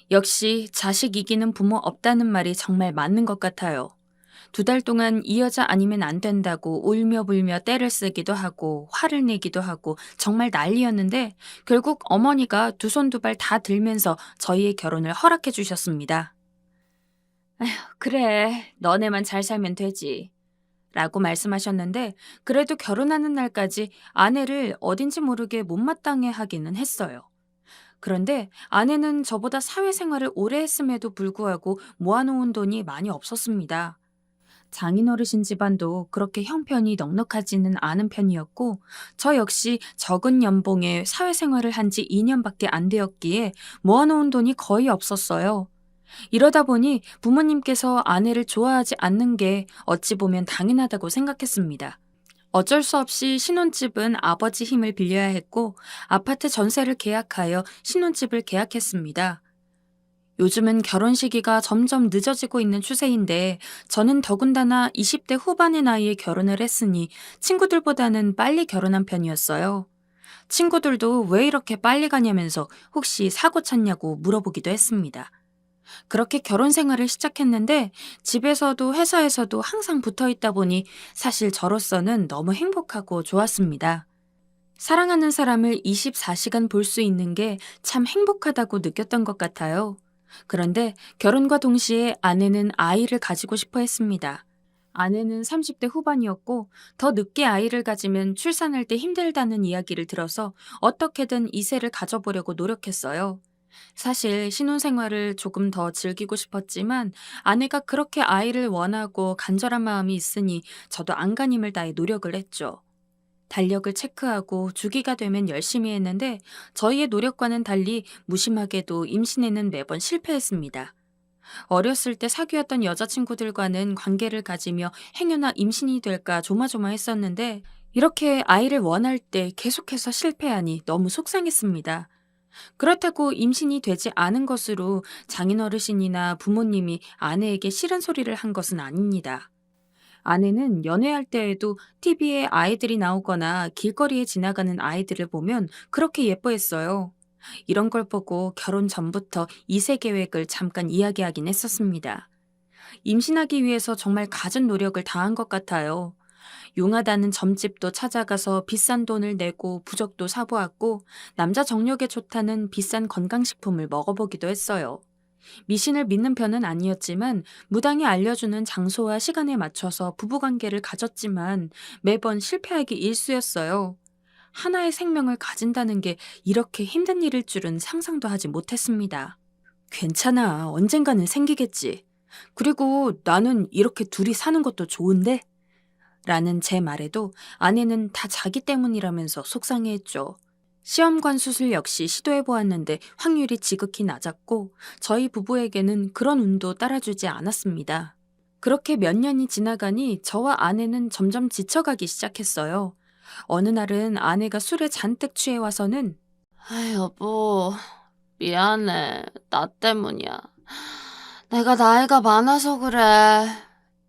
역시 자식 이기는 부모 없다는 말이 정말 맞는 것 같아요. 2달 동안 이 여자 아니면 안 된다고 울며 불며 떼를 쓰기도 하고 화를 내기도 하고 정말 난리였는데 결국 어머니가 두 손 두 발 다 들면서 저희의 결혼을 허락해 주셨습니다. 아휴, 그래. 너네만 잘 살면 되지. 라고 말씀하셨는데 그래도 결혼하는 날까지 아내를 어딘지 모르게 못마땅해 하기는 했어요. 그런데 아내는 저보다 사회생활을 오래 했음에도 불구하고 모아놓은 돈이 많이 없었습니다. 장인어르신 집안도 그렇게 형편이 넉넉하지는 않은 편이었고 저 역시 적은 연봉에 사회생활을 한 지 2년밖에 안 되었기에 모아놓은 돈이 거의 없었어요. 이러다 보니 부모님께서 아내를 좋아하지 않는 게 어찌 보면 당연하다고 생각했습니다. 어쩔 수 없이 신혼집은 아버지 힘을 빌려야 했고 아파트 전세를 계약하여 신혼집을 계약했습니다. 요즘은 결혼 시기가 점점 늦어지고 있는 추세인데 저는 더군다나 20대 후반의 나이에 결혼을 했으니 친구들보다는 빨리 결혼한 편이었어요. 친구들도 왜 이렇게 빨리 가냐면서 혹시 사고 쳤냐고 물어보기도 했습니다. 그렇게 결혼 생활을 시작했는데 집에서도 회사에서도 항상 붙어 있다 보니 사실 저로서는 너무 행복하고 좋았습니다. 사랑하는 사람을 24시간 볼 수 있는 게 참 행복하다고 느꼈던 것 같아요. 그런데 결혼과 동시에 아내는 아이를 가지고 싶어 했습니다. 아내는 30대 후반이었고 더 늦게 아이를 가지면 출산할 때 힘들다는 이야기를 들어서 어떻게든 2세를 가져보려고 노력했어요. 사실 신혼생활을 조금 더 즐기고 싶었지만 아내가 그렇게 아이를 원하고 간절한 마음이 있으니 저도 안간힘을 다해 노력을 했죠. 달력을 체크하고 주기가 되면 열심히 했는데 저희의 노력과는 달리 무심하게도 임신에는 매번 실패했습니다. 어렸을 때 사귀었던 여자친구들과는 관계를 가지며 행여나 임신이 될까 조마조마했었는데 이렇게 아이를 원할 때 계속해서 실패하니 너무 속상했습니다. 그렇다고 임신이 되지 않은 것으로 장인어르신이나 부모님이 아내에게 싫은 소리를 한 것은 아닙니다. 아내는 연애할 때에도 TV에 아이들이 나오거나 길거리에 지나가는 아이들을 보면 그렇게 예뻐했어요. 이런 걸 보고 결혼 전부터 2세 계획을 잠깐 이야기하긴 했었습니다. 임신하기 위해서 정말 갖은 노력을 다한 것 같아요. 용하다는 점집도 찾아가서 비싼 돈을 내고 부적도 사보았고 남자 정력에 좋다는 비싼 건강식품을 먹어보기도 했어요. 미신을 믿는 편은 아니었지만 무당이 알려주는 장소와 시간에 맞춰서 부부관계를 가졌지만 매번 실패하기 일쑤였어요. 하나의 생명을 가진다는 게 이렇게 힘든 일일 줄은 상상도 하지 못했습니다. 괜찮아, 언젠가는 생기겠지. 그리고 나는 이렇게 둘이 사는 것도 좋은데? 라는 제 말에도 아내는 다 자기 때문이라면서 속상해했죠. 시험관 수술 역시 시도해보았는데 확률이 지극히 낮았고 저희 부부에게는 그런 운도 따라주지 않았습니다. 그렇게 몇 년이 지나가니 저와 아내는 점점 지쳐가기 시작했어요. 어느 날은 아내가 술에 잔뜩 취해와서는 아, 여보, 미안해. 나 때문이야. 내가 나이가 많아서 그래.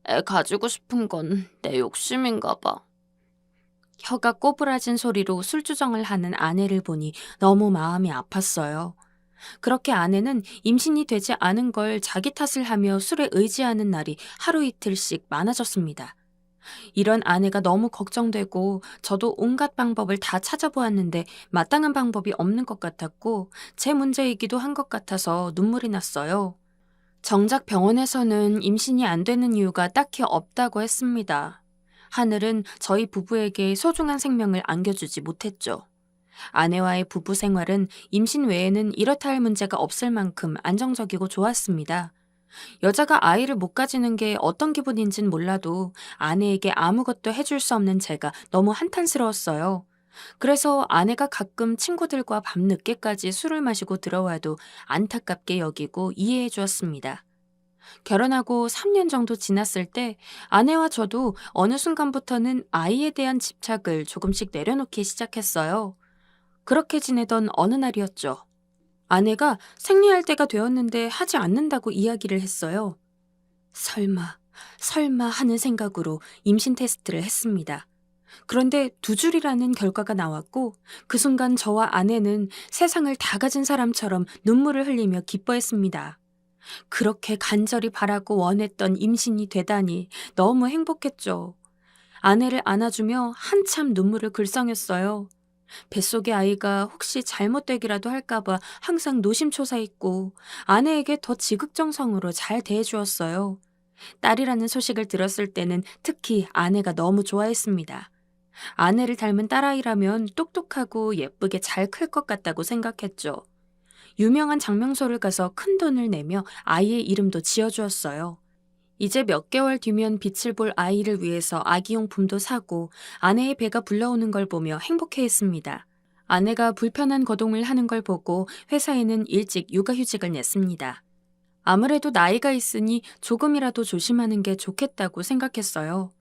애 가지고 싶은 건 내 욕심인가 봐. 혀가 꼬부라진 소리로 술주정을 하는 아내를 보니 너무 마음이 아팠어요. 그렇게 아내는 임신이 되지 않은 걸 자기 탓을 하며 술에 의지하는 날이 하루 이틀씩 많아졌습니다. 이런 아내가 너무 걱정되고 저도 온갖 방법을 다 찾아보았는데 마땅한 방법이 없는 것 같았고 제 문제이기도 한 것 같아서 눈물이 났어요. 정작 병원에서는 임신이 안 되는 이유가 딱히 없다고 했습니다. 하늘은 저희 부부에게 소중한 생명을 안겨주지 못했죠. 아내와의 부부 생활은 임신 외에는 이렇다 할 문제가 없을 만큼 안정적이고 좋았습니다. 여자가 아이를 못 가지는 게 어떤 기분인진 몰라도 아내에게 아무것도 해줄 수 없는 제가 너무 한탄스러웠어요. 그래서 아내가 가끔 친구들과 밤늦게까지 술을 마시고 들어와도 안타깝게 여기고 이해해 주었습니다. 결혼하고 3년 정도 지났을 때 아내와 저도 어느 순간부터는 아이에 대한 집착을 조금씩 내려놓기 시작했어요. 그렇게 지내던 어느 날이었죠. 아내가 생리할 때가 되었는데 하지 않는다고 이야기를 했어요. 설마 하는 생각으로 임신 테스트를 했습니다. 그런데 2줄이라는 결과가 나왔고 그 순간 저와 아내는 세상을 다 가진 사람처럼 눈물을 흘리며 기뻐했습니다. 그렇게 간절히 바라고 원했던 임신이 되다니 너무 행복했죠. 아내를 안아주며 한참 눈물을 글썽였어요. 뱃속의 아이가 혹시 잘못되기라도 할까봐 항상 노심초사했고 아내에게 더 지극정성으로 잘 대해주었어요. 딸이라는 소식을 들었을 때는 특히 아내가 너무 좋아했습니다. 아내를 닮은 딸아이라면 똑똑하고 예쁘게 잘 클 것 같다고 생각했죠. 유명한 장명소를 가서 큰 돈을 내며 아이의 이름도 지어주었어요. 이제 몇 개월 뒤면 빛을 볼 아이를 위해서 아기용품도 사고 아내의 배가 불러오는 걸 보며 행복해했습니다. 아내가 불편한 거동을 하는 걸 보고 회사에는 일찍 육아휴직을 냈습니다. 아무래도 나이가 있으니 조금이라도 조심하는 게 좋겠다고 생각했어요.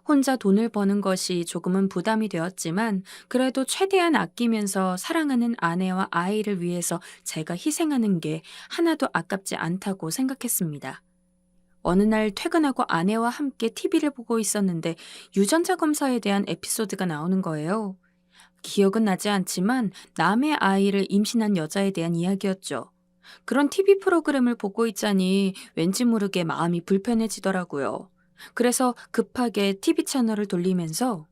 혼자 돈을 버는 것이 조금은 부담이 되었지만 그래도 최대한 아끼면서 사랑하는 아내와 아이를 위해서 제가 희생하는 게 하나도 아깝지 않다고 생각했습니다. 어느 날 퇴근하고 아내와 함께 TV를 보고 있었는데 유전자 검사에 대한 에피소드가 나오는 거예요. 기억은 나지 않지만 남의 아이를 임신한 여자에 대한 이야기였죠. 그런 TV 프로그램을 보고 있자니 왠지 모르게 마음이 불편해지더라고요. 그래서 급하게 TV 채널을 돌리면서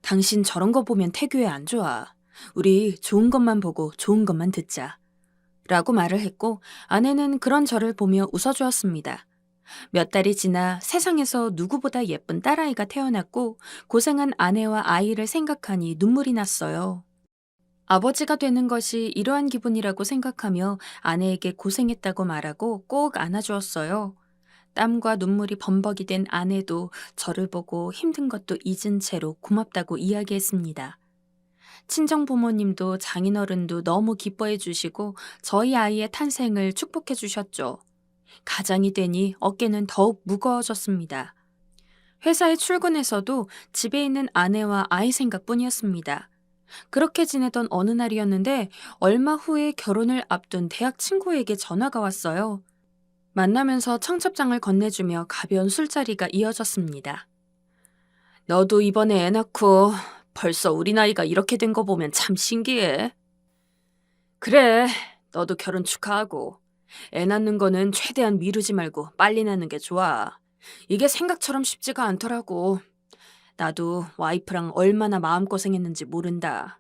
당신 저런 거 보면 태교에 안 좋아. 우리 좋은 것만 보고 좋은 것만 듣자. 라고 말을 했고 아내는 그런 저를 보며 웃어주었습니다. 몇 달이 지나 세상에서 누구보다 예쁜 딸아이가 태어났고 고생한 아내와 아이를 생각하니 눈물이 났어요. 아버지가 되는 것이 이러한 기분이라고 생각하며 아내에게 고생했다고 말하고 꼭 안아주었어요. 땀과 눈물이 범벅이 된 아내도 저를 보고 힘든 것도 잊은 채로 고맙다고 이야기했습니다. 친정 부모님도 장인어른도 너무 기뻐해 주시고 저희 아이의 탄생을 축복해 주셨죠. 가장이 되니 어깨는 더욱 무거워졌습니다. 회사에 출근해서도 집에 있는 아내와 아이 생각뿐이었습니다. 그렇게 지내던 어느 날이었는데 얼마 후에 결혼을 앞둔 대학 친구에게 전화가 왔어요. 만나면서 청첩장을 건네주며 가벼운 술자리가 이어졌습니다. 너도 이번에 애 낳고 벌써 우리 나이가 이렇게 된 거 보면 참 신기해. 그래, 너도 결혼 축하하고. 애 낳는 거는 최대한 미루지 말고 빨리 낳는 게 좋아. 이게 생각처럼 쉽지가 않더라고. 나도 와이프랑 얼마나 마음고생했는지 모른다.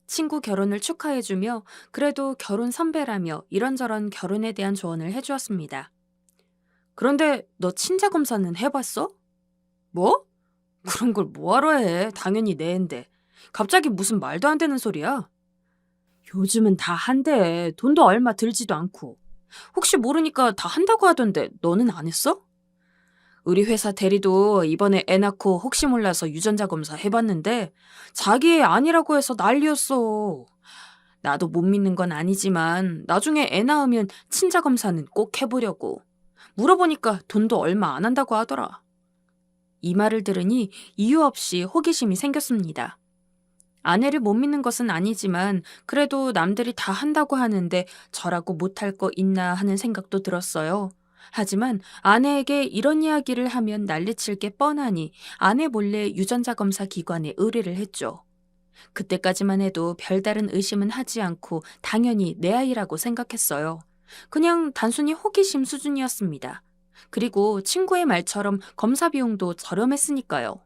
친구 결혼을 축하해주며 그래도 결혼 선배라며 이런저런 결혼에 대한 조언을 해주었습니다. 그런데 너 친자 검사는 해봤어? 뭐? 그런 걸 뭐하러 해? 당연히 내 앤데. 갑자기 무슨 말도 안 되는 소리야? 요즘은 다 한대. 돈도 얼마 들지도 않고. 혹시 모르니까 다 한다고 하던데 너는 안 했어? 우리 회사 대리도 이번에 애 낳고 혹시 몰라서 유전자 검사 해봤는데 자기 애 아니라고 해서 난리였어. 나도 못 믿는 건 아니지만 나중에 애 낳으면 친자 검사는 꼭 해보려고. 물어보니까 돈도 얼마 안 한다고 하더라. 이 말을 들으니 이유 없이 호기심이 생겼습니다. 아내를 못 믿는 것은 아니지만 그래도 남들이 다 한다고 하는데 저라고 못할 거 있나 하는 생각도 들었어요. 하지만 아내에게 이런 이야기를 하면 난리칠 게 뻔하니 아내 몰래 유전자 검사 기관에 의뢰를 했죠. 그때까지만 해도 별다른 의심은 하지 않고 당연히 내 아이라고 생각했어요. 그냥 단순히 호기심 수준이었습니다. 그리고 친구의 말처럼 검사 비용도 저렴했으니까요.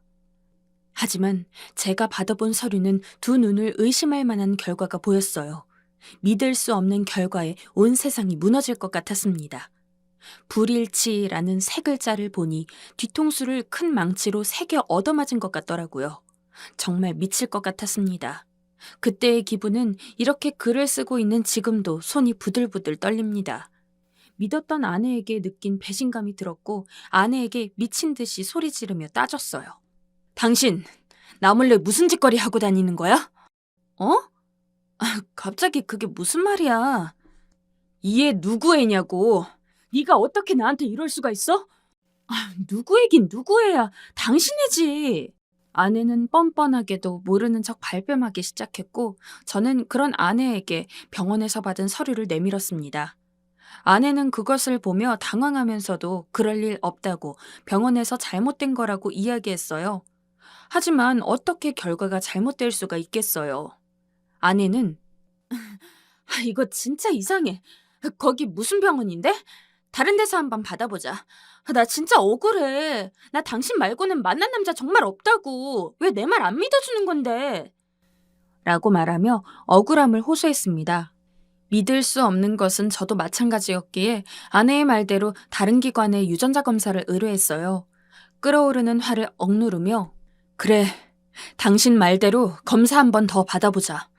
하지만 제가 받아본 서류는 두 눈을 의심할 만한 결과가 보였어요. 믿을 수 없는 결과에 온 세상이 무너질 것 같았습니다. 불일치라는 세 글자를 보니 뒤통수를 큰 망치로 세게 얻어맞은 것 같더라고요. 정말 미칠 것 같았습니다. 그때의 기분은 이렇게 글을 쓰고 있는 지금도 손이 부들부들 떨립니다. 믿었던 아내에게 느낀 배신감이 들었고 아내에게 미친 듯이 소리 지르며 따졌어요. 당신, 나 몰래 무슨 짓거리 하고 다니는 거야? 어? 갑자기 그게 무슨 말이야? 이 애 누구 애냐고. 네가 어떻게 나한테 이럴 수가 있어? 누구 애긴 누구 애야. 당신 애지. 아내는 뻔뻔하게도 모르는 척 발뺌하기 시작했고 저는 그런 아내에게 병원에서 받은 서류를 내밀었습니다. 아내는 그것을 보며 당황하면서도 그럴 일 없다고 병원에서 잘못된 거라고 이야기했어요. 하지만 어떻게 결과가 잘못될 수가 있겠어요. 아내는 이거 진짜 이상해. 거기 무슨 병원인데? 다른 데서 한번 받아보자. 나 진짜 억울해. 나 당신 말고는 만난 남자 정말 없다고. 왜 내 말 안 믿어주는 건데? 라고 말하며 억울함을 호소했습니다. 믿을 수 없는 것은 저도 마찬가지였기에 아내의 말대로 다른 기관에 유전자 검사를 의뢰했어요. 끓어오르는 화를 억누르며 그래, 당신 말대로 검사 한 번 더 받아보자.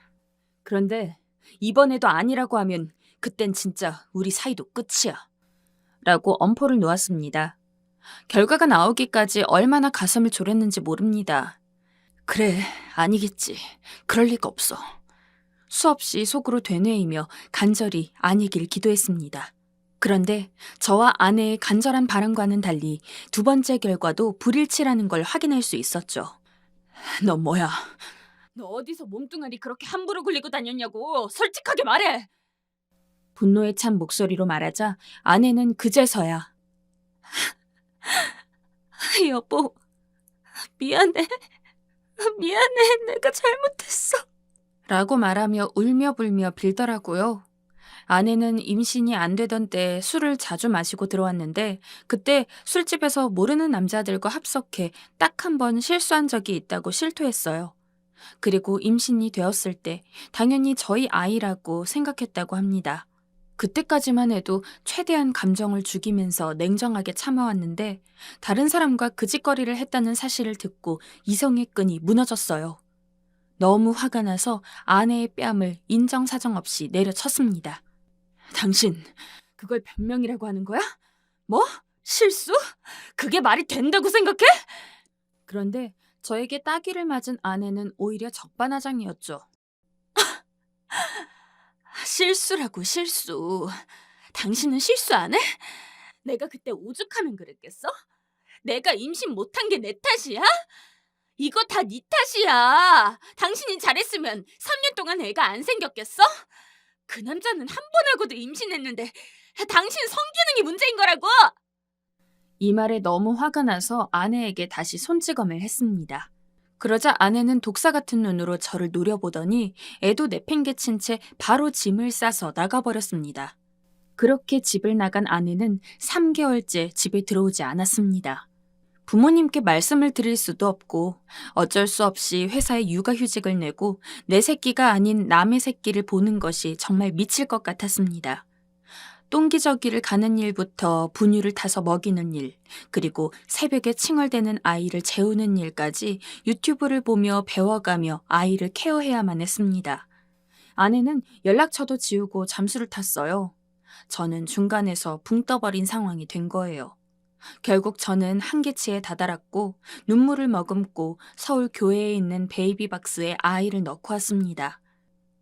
그런데 이번에도 아니라고 하면 그땐 진짜 우리 사이도 끝이야. 라고 엄포를 놓았습니다. 결과가 나오기까지 얼마나 가슴을 졸였는지 모릅니다. 그래, 아니겠지. 그럴 리가 없어. 수없이 속으로 되뇌이며 간절히 아니길 기도했습니다. 그런데 저와 아내의 간절한 바람과는 달리 두 번째 결과도 불일치라는 걸 확인할 수 있었죠. 너 뭐야? 너 어디서 몸뚱아리 그렇게 함부로 굴리고 다녔냐고. 솔직하게 말해. 분노에 찬 목소리로 말하자 아내는 그제서야 여보, 미안해. 내가 잘못했어. 라고 말하며 울며 불며 빌더라고요. 아내는 임신이 안 되던 때 술을 자주 마시고 들어왔는데 그때 술집에서 모르는 남자들과 합석해 딱 한 번 실수한 적이 있다고 실토했어요. 그리고 임신이 되었을 때 당연히 저희 아이라고 생각했다고 합니다. 그때까지만 해도 최대한 감정을 죽이면서 냉정하게 참아왔는데 다른 사람과 그 짓거리를 했다는 사실을 듣고 이성의 끈이 무너졌어요. 너무 화가 나서 아내의 뺨을 인정사정 없이 내려쳤습니다. 당신, 그걸 변명이라고 하는 거야? 뭐? 실수? 그게 말이 된다고 생각해? 그런데 저에게 따귀를 맞은 아내는 오히려 적반하장이었죠. 실수라고 실수. 당신은 실수 안 해? 내가 그때 오죽하면 그랬겠어? 내가 임신 못한 게 내 탓이야? 이거 다 네 탓이야. 당신이 잘했으면 3년 동안 애가 안 생겼겠어? 그 남자는 한 번 하고도 임신했는데 당신 성기능이 문제인 거라고! 이 말에 너무 화가 나서 아내에게 다시 손찌검을 했습니다. 그러자 아내는 독사 같은 눈으로 저를 노려보더니 애도 내팽개친 채 바로 짐을 싸서 나가버렸습니다. 그렇게 집을 나간 아내는 3개월째 집에 들어오지 않았습니다. 부모님께 말씀을 드릴 수도 없고 어쩔 수 없이 회사에 육아휴직을 내고 내 새끼가 아닌 남의 새끼를 보는 것이 정말 미칠 것 같았습니다. 똥기저귀를 가는 일부터 분유를 타서 먹이는 일, 그리고 새벽에 칭얼대는 아이를 재우는 일까지 유튜브를 보며 배워가며 아이를 케어해야만 했습니다. 아내는 연락처도 지우고 잠수를 탔어요. 저는 중간에서 붕 떠버린 상황이 된 거예요. 결국 저는 한계치에 다다랐고 눈물을 머금고 서울 교회에 있는 베이비박스에 아이를 넣고 왔습니다.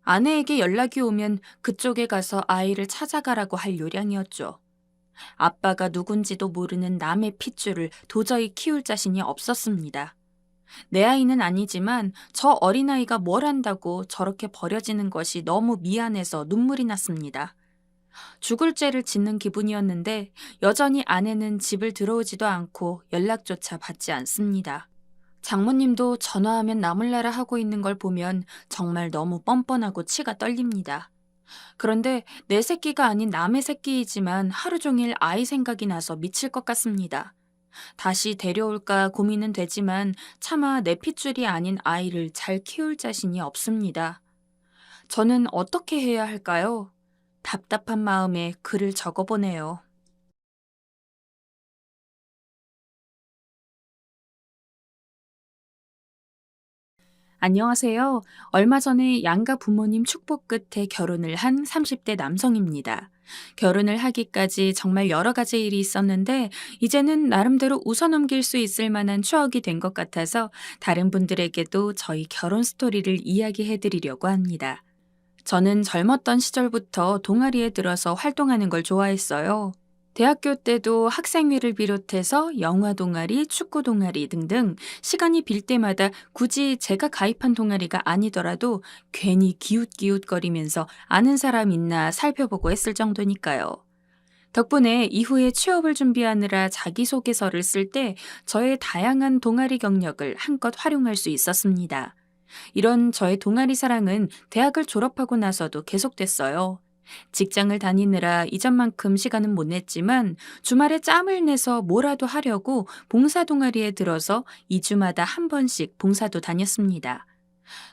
아내에게 연락이 오면 그쪽에 가서 아이를 찾아가라고 할 요량이었죠. 아빠가 누군지도 모르는 남의 핏줄을 도저히 키울 자신이 없었습니다. 내 아이는 아니지만 저 어린아이가 뭘 안다고 저렇게 버려지는 것이 너무 미안해서 눈물이 났습니다. 죽을 죄를 짓는 기분이었는데 여전히 아내는 집을 들어오지도 않고 연락조차 받지 않습니다. 장모님도 전화하면 나몰라라 하고 있는 걸 보면 정말 너무 뻔뻔하고 치가 떨립니다. 그런데 내 새끼가 아닌 남의 새끼이지만 하루 종일 아이 생각이 나서 미칠 것 같습니다. 다시 데려올까 고민은 되지만 차마 내 핏줄이 아닌 아이를 잘 키울 자신이 없습니다. 저는 어떻게 해야 할까요? 답답한 마음에 글을 적어보네요. 안녕하세요. 얼마 전에 양가 부모님 축복 끝에 결혼을 한 30대 남성입니다. 결혼을 하기까지 정말 여러 가지 일이 있었는데 이제는 나름대로 웃어넘길 수 있을 만한 추억이 된 것 같아서 다른 분들에게도 저희 결혼 스토리를 이야기해 드리려고 합니다. 저는 젊었던 시절부터 동아리에 들어서 활동하는 걸 좋아했어요. 대학교 때도 학생회를 비롯해서 영화 동아리, 축구 동아리 등등 시간이 빌 때마다 굳이 제가 가입한 동아리가 아니더라도 괜히 기웃기웃거리면서 아는 사람 있나 살펴보고 했을 정도니까요. 덕분에 이후에 취업을 준비하느라 자기소개서를 쓸 때 저의 다양한 동아리 경력을 한껏 활용할 수 있었습니다. 이런 저의 동아리 사랑은 대학을 졸업하고 나서도 계속됐어요. 직장을 다니느라 이전만큼 시간은 못 냈지만 주말에 짬을 내서 뭐라도 하려고 봉사 동아리에 들어서 2주마다 한 번씩 봉사도 다녔습니다.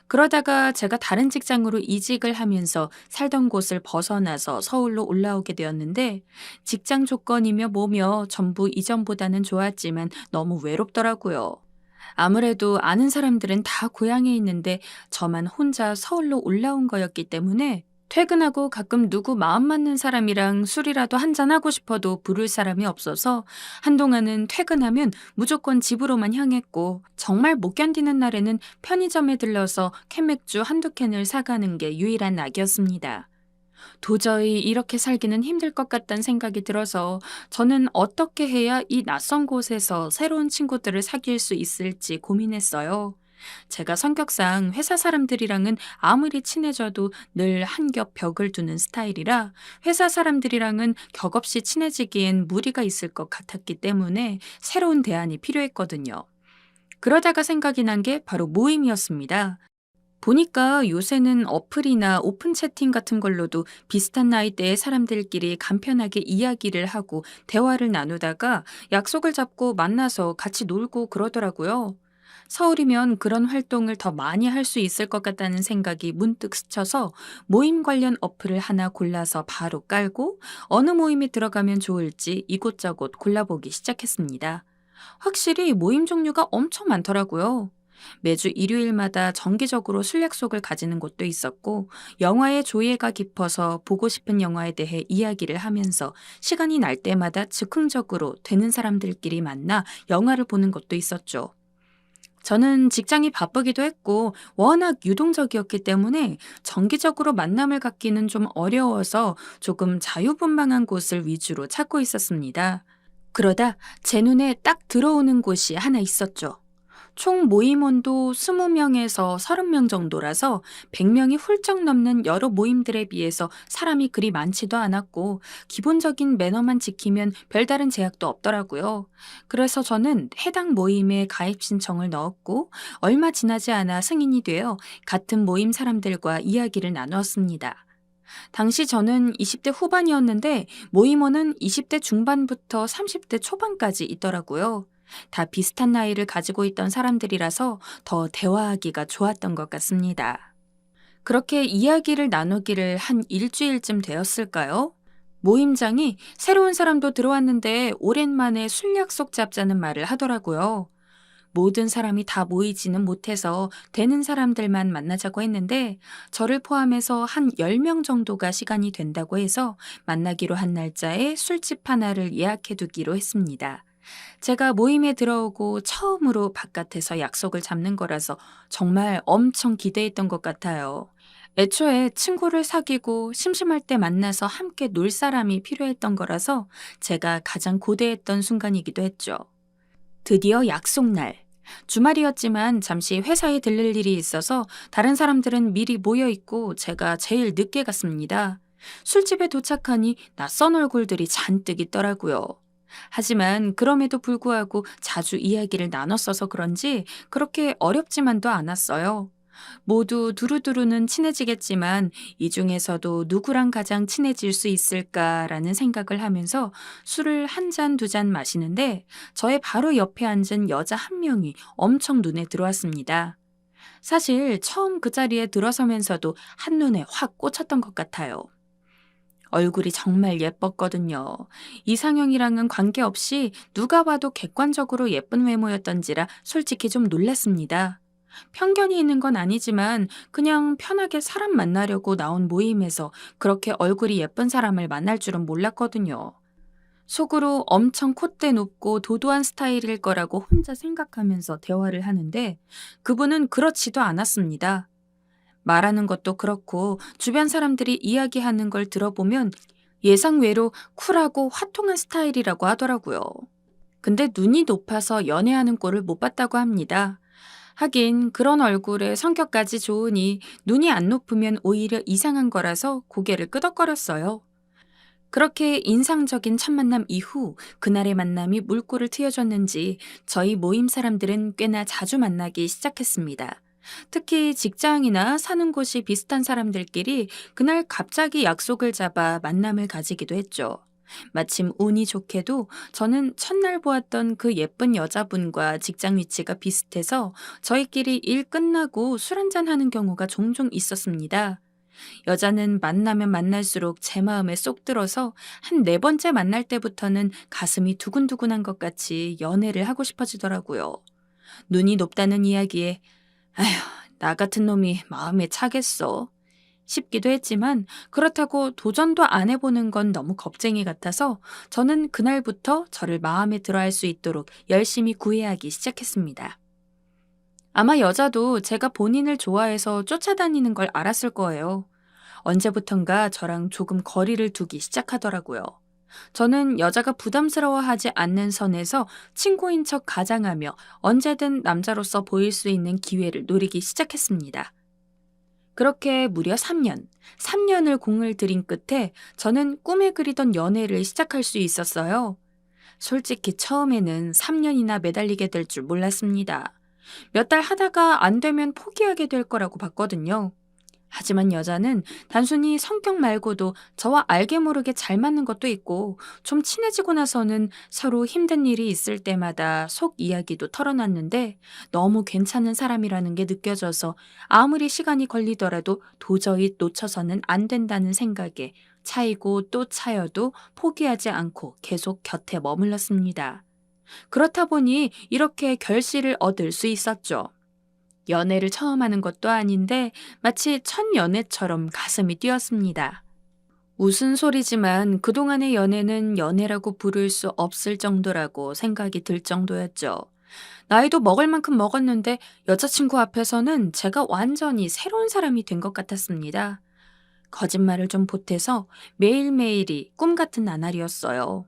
그러다가 제가 다른 직장으로 이직을 하면서 살던 곳을 벗어나서 서울로 올라오게 되었는데 직장 조건이며 뭐며 전부 이전보다는 좋았지만 너무 외롭더라고요. 아무래도 아는 사람들은 다 고향에 있는데 저만 혼자 서울로 올라온 거였기 때문에 퇴근하고 가끔 누구 마음 맞는 사람이랑 술이라도 한잔하고 싶어도 부를 사람이 없어서 한동안은 퇴근하면 무조건 집으로만 향했고 정말 못 견디는 날에는 편의점에 들러서 캔맥주 한두 캔을 사가는 게 유일한 낙이었습니다. 도저히 이렇게 살기는 힘들 것 같다는 생각이 들어서 저는 어떻게 해야 이 낯선 곳에서 새로운 친구들을 사귈 수 있을지 고민했어요. 제가 성격상 회사 사람들이랑은 아무리 친해져도 늘 한 겹 벽을 두는 스타일이라 회사 사람들이랑은 격없이 친해지기엔 무리가 있을 것 같았기 때문에 새로운 대안이 필요했거든요. 그러다가 생각이 난 게 바로 모임이었습니다. 보니까 요새는 어플이나 오픈 채팅 같은 걸로도 비슷한 나이대의 사람들끼리 간편하게 이야기를 하고 대화를 나누다가 약속을 잡고 만나서 같이 놀고 그러더라고요. 서울이면 그런 활동을 더 많이 할 수 있을 것 같다는 생각이 문득 스쳐서 모임 관련 어플을 하나 골라서 바로 깔고 어느 모임에 들어가면 좋을지 이곳저곳 골라보기 시작했습니다. 확실히 모임 종류가 엄청 많더라고요. 매주 일요일마다 정기적으로 술 약속을 가지는 곳도 있었고, 영화의 조예가 깊어서 보고 싶은 영화에 대해 이야기를 하면서 시간이 날 때마다 즉흥적으로 되는 사람들끼리 만나 영화를 보는 곳도 있었죠. 저는 직장이 바쁘기도 했고 워낙 유동적이었기 때문에 정기적으로 만남을 갖기는 좀 어려워서 조금 자유분방한 곳을 위주로 찾고 있었습니다. 그러다 제 눈에 딱 들어오는 곳이 하나 있었죠. 총 모임원도 20명에서 30명 정도라서 100명이 훌쩍 넘는 여러 모임들에 비해서 사람이 그리 많지도 않았고 기본적인 매너만 지키면 별다른 제약도 없더라고요. 그래서 저는 해당 모임에 가입 신청을 넣었고 얼마 지나지 않아 승인이 되어 같은 모임 사람들과 이야기를 나누었습니다. 당시 저는 20대 후반이었는데 모임원은 20대 중반부터 30대 초반까지 있더라고요. 다 비슷한 나이를 가지고 있던 사람들이라서 더 대화하기가 좋았던 것 같습니다. 그렇게 이야기를 나누기를 한 일주일쯤 되었을까요? 모임장이 새로운 사람도 들어왔는데 오랜만에 술 약속 잡자는 말을 하더라고요. 모든 사람이 다 모이지는 못해서 되는 사람들만 만나자고 했는데 저를 포함해서 한 10명 정도가 시간이 된다고 해서 만나기로 한 날짜에 술집 하나를 예약해 두기로 했습니다. 제가 모임에 들어오고 처음으로 바깥에서 약속을 잡는 거라서 정말 엄청 기대했던 것 같아요. 애초에 친구를 사귀고 심심할 때 만나서 함께 놀 사람이 필요했던 거라서 제가 가장 고대했던 순간이기도 했죠. 드디어 약속날. 주말이었지만 잠시 회사에 들릴 일이 있어서 다른 사람들은 미리 모여 있고 제가 제일 늦게 갔습니다. 술집에 도착하니 낯선 얼굴들이 잔뜩 있더라고요. 하지만 그럼에도 불구하고 자주 이야기를 나눴어서 그런지 그렇게 어렵지만도 않았어요. 모두 두루두루는 친해지겠지만 이 중에서도 누구랑 가장 친해질 수 있을까라는 생각을 하면서 술을 한 잔, 두 잔 마시는데 저의 바로 옆에 앉은 여자 한 명이 엄청 눈에 들어왔습니다. 사실 처음 그 자리에 들어서면서도 한눈에 확 꽂혔던 것 같아요. 얼굴이 정말 예뻤거든요. 이상형이랑은 관계없이 누가 봐도 객관적으로 예쁜 외모였던지라 솔직히 좀 놀랐습니다. 편견이 있는 건 아니지만 그냥 편하게 사람 만나려고 나온 모임에서 그렇게 얼굴이 예쁜 사람을 만날 줄은 몰랐거든요. 속으로 엄청 콧대 높고 도도한 스타일일 거라고 혼자 생각하면서 대화를 하는데 그분은 그렇지도 않았습니다. 말하는 것도 그렇고 주변 사람들이 이야기하는 걸 들어보면 예상외로 쿨하고 화통한 스타일이라고 하더라고요. 근데 눈이 높아서 연애하는 꼴을 못 봤다고 합니다. 하긴 그런 얼굴에 성격까지 좋으니 눈이 안 높으면 오히려 이상한 거라서 고개를 끄덕거렸어요. 그렇게 인상적인 첫 만남 이후 그날의 만남이 물꼬를 트여줬는지 저희 모임 사람들은 꽤나 자주 만나기 시작했습니다. 특히 직장이나 사는 곳이 비슷한 사람들끼리 그날 갑자기 약속을 잡아 만남을 가지기도 했죠. 마침 운이 좋게도 저는 첫날 보았던 그 예쁜 여자분과 직장 위치가 비슷해서 저희끼리 일 끝나고 술 한잔 하는 경우가 종종 있었습니다. 여자는 만나면 만날수록 제 마음에 쏙 들어서 한 네 번째 만날 때부터는 가슴이 두근두근한 것 같이 연애를 하고 싶어지더라고요. 눈이 높다는 이야기에 아휴, 나 같은 놈이 마음에 차겠어 싶기도 했지만 그렇다고 도전도 안 해보는 건 너무 겁쟁이 같아서 저는 그날부터 저를 마음에 들어할 수 있도록 열심히 구애하기 시작했습니다. 아마 여자도 제가 본인을 좋아해서 쫓아다니는 걸 알았을 거예요. 언제부턴가 저랑 조금 거리를 두기 시작하더라고요. 저는 여자가 부담스러워하지 않는 선에서 친구인 척 가장하며 언제든 남자로서 보일 수 있는 기회를 노리기 시작했습니다. 그렇게 무려 3년을 공을 들인 끝에 저는 꿈에 그리던 연애를 시작할 수 있었어요. 솔직히 처음에는 3년이나 매달리게 될 줄 몰랐습니다. 몇 달 하다가 안 되면 포기하게 될 거라고 봤거든요. 하지만 여자는 단순히 성격 말고도 저와 알게 모르게 잘 맞는 것도 있고 좀 친해지고 나서는 서로 힘든 일이 있을 때마다 속 이야기도 털어놨는데 너무 괜찮은 사람이라는 게 느껴져서 아무리 시간이 걸리더라도 도저히 놓쳐서는 안 된다는 생각에 차이고 또 차여도 포기하지 않고 계속 곁에 머물렀습니다. 그렇다 보니 이렇게 결실을 얻을 수 있었죠. 연애를 처음 하는 것도 아닌데 마치 첫 연애처럼 가슴이 뛰었습니다. 웃은 소리지만 그동안의 연애는 연애라고 부를 수 없을 정도라고 생각이 들 정도였죠. 나이도 먹을 만큼 먹었는데 여자친구 앞에서는 제가 완전히 새로운 사람이 된 것 같았습니다. 거짓말을 좀 보태서 매일매일이 꿈 같은 나날이었어요.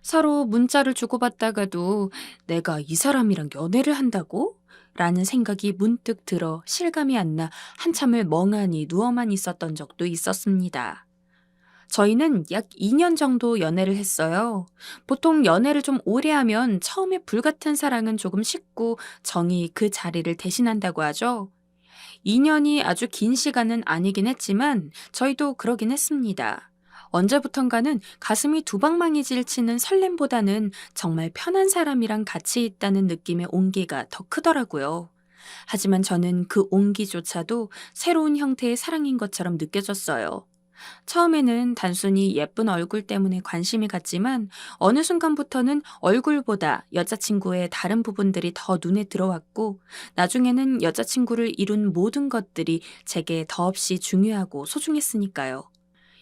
서로 문자를 주고받다가도 내가 이 사람이랑 연애를 한다고? 라는 생각이 문득 들어 실감이 안 나 한참을 멍하니 누워만 있었던 적도 있었습니다. 저희는 약 2년 정도 연애를 했어요. 보통 연애를 좀 오래 하면 처음에 불같은 사랑은 조금 식고 정이 그 자리를 대신한다고 하죠. 2년이 아주 긴 시간은 아니긴 했지만 저희도 그러긴 했습니다. 언제부턴가는 가슴이 두방망이질 치는 설렘보다는 정말 편한 사람이랑 같이 있다는 느낌의 온기가 더 크더라고요. 하지만 저는 그 온기조차도 새로운 형태의 사랑인 것처럼 느껴졌어요. 처음에는 단순히 예쁜 얼굴 때문에 관심이 갔지만 어느 순간부터는 얼굴보다 여자친구의 다른 부분들이 더 눈에 들어왔고 나중에는 여자친구를 이룬 모든 것들이 제게 더없이 중요하고 소중했으니까요.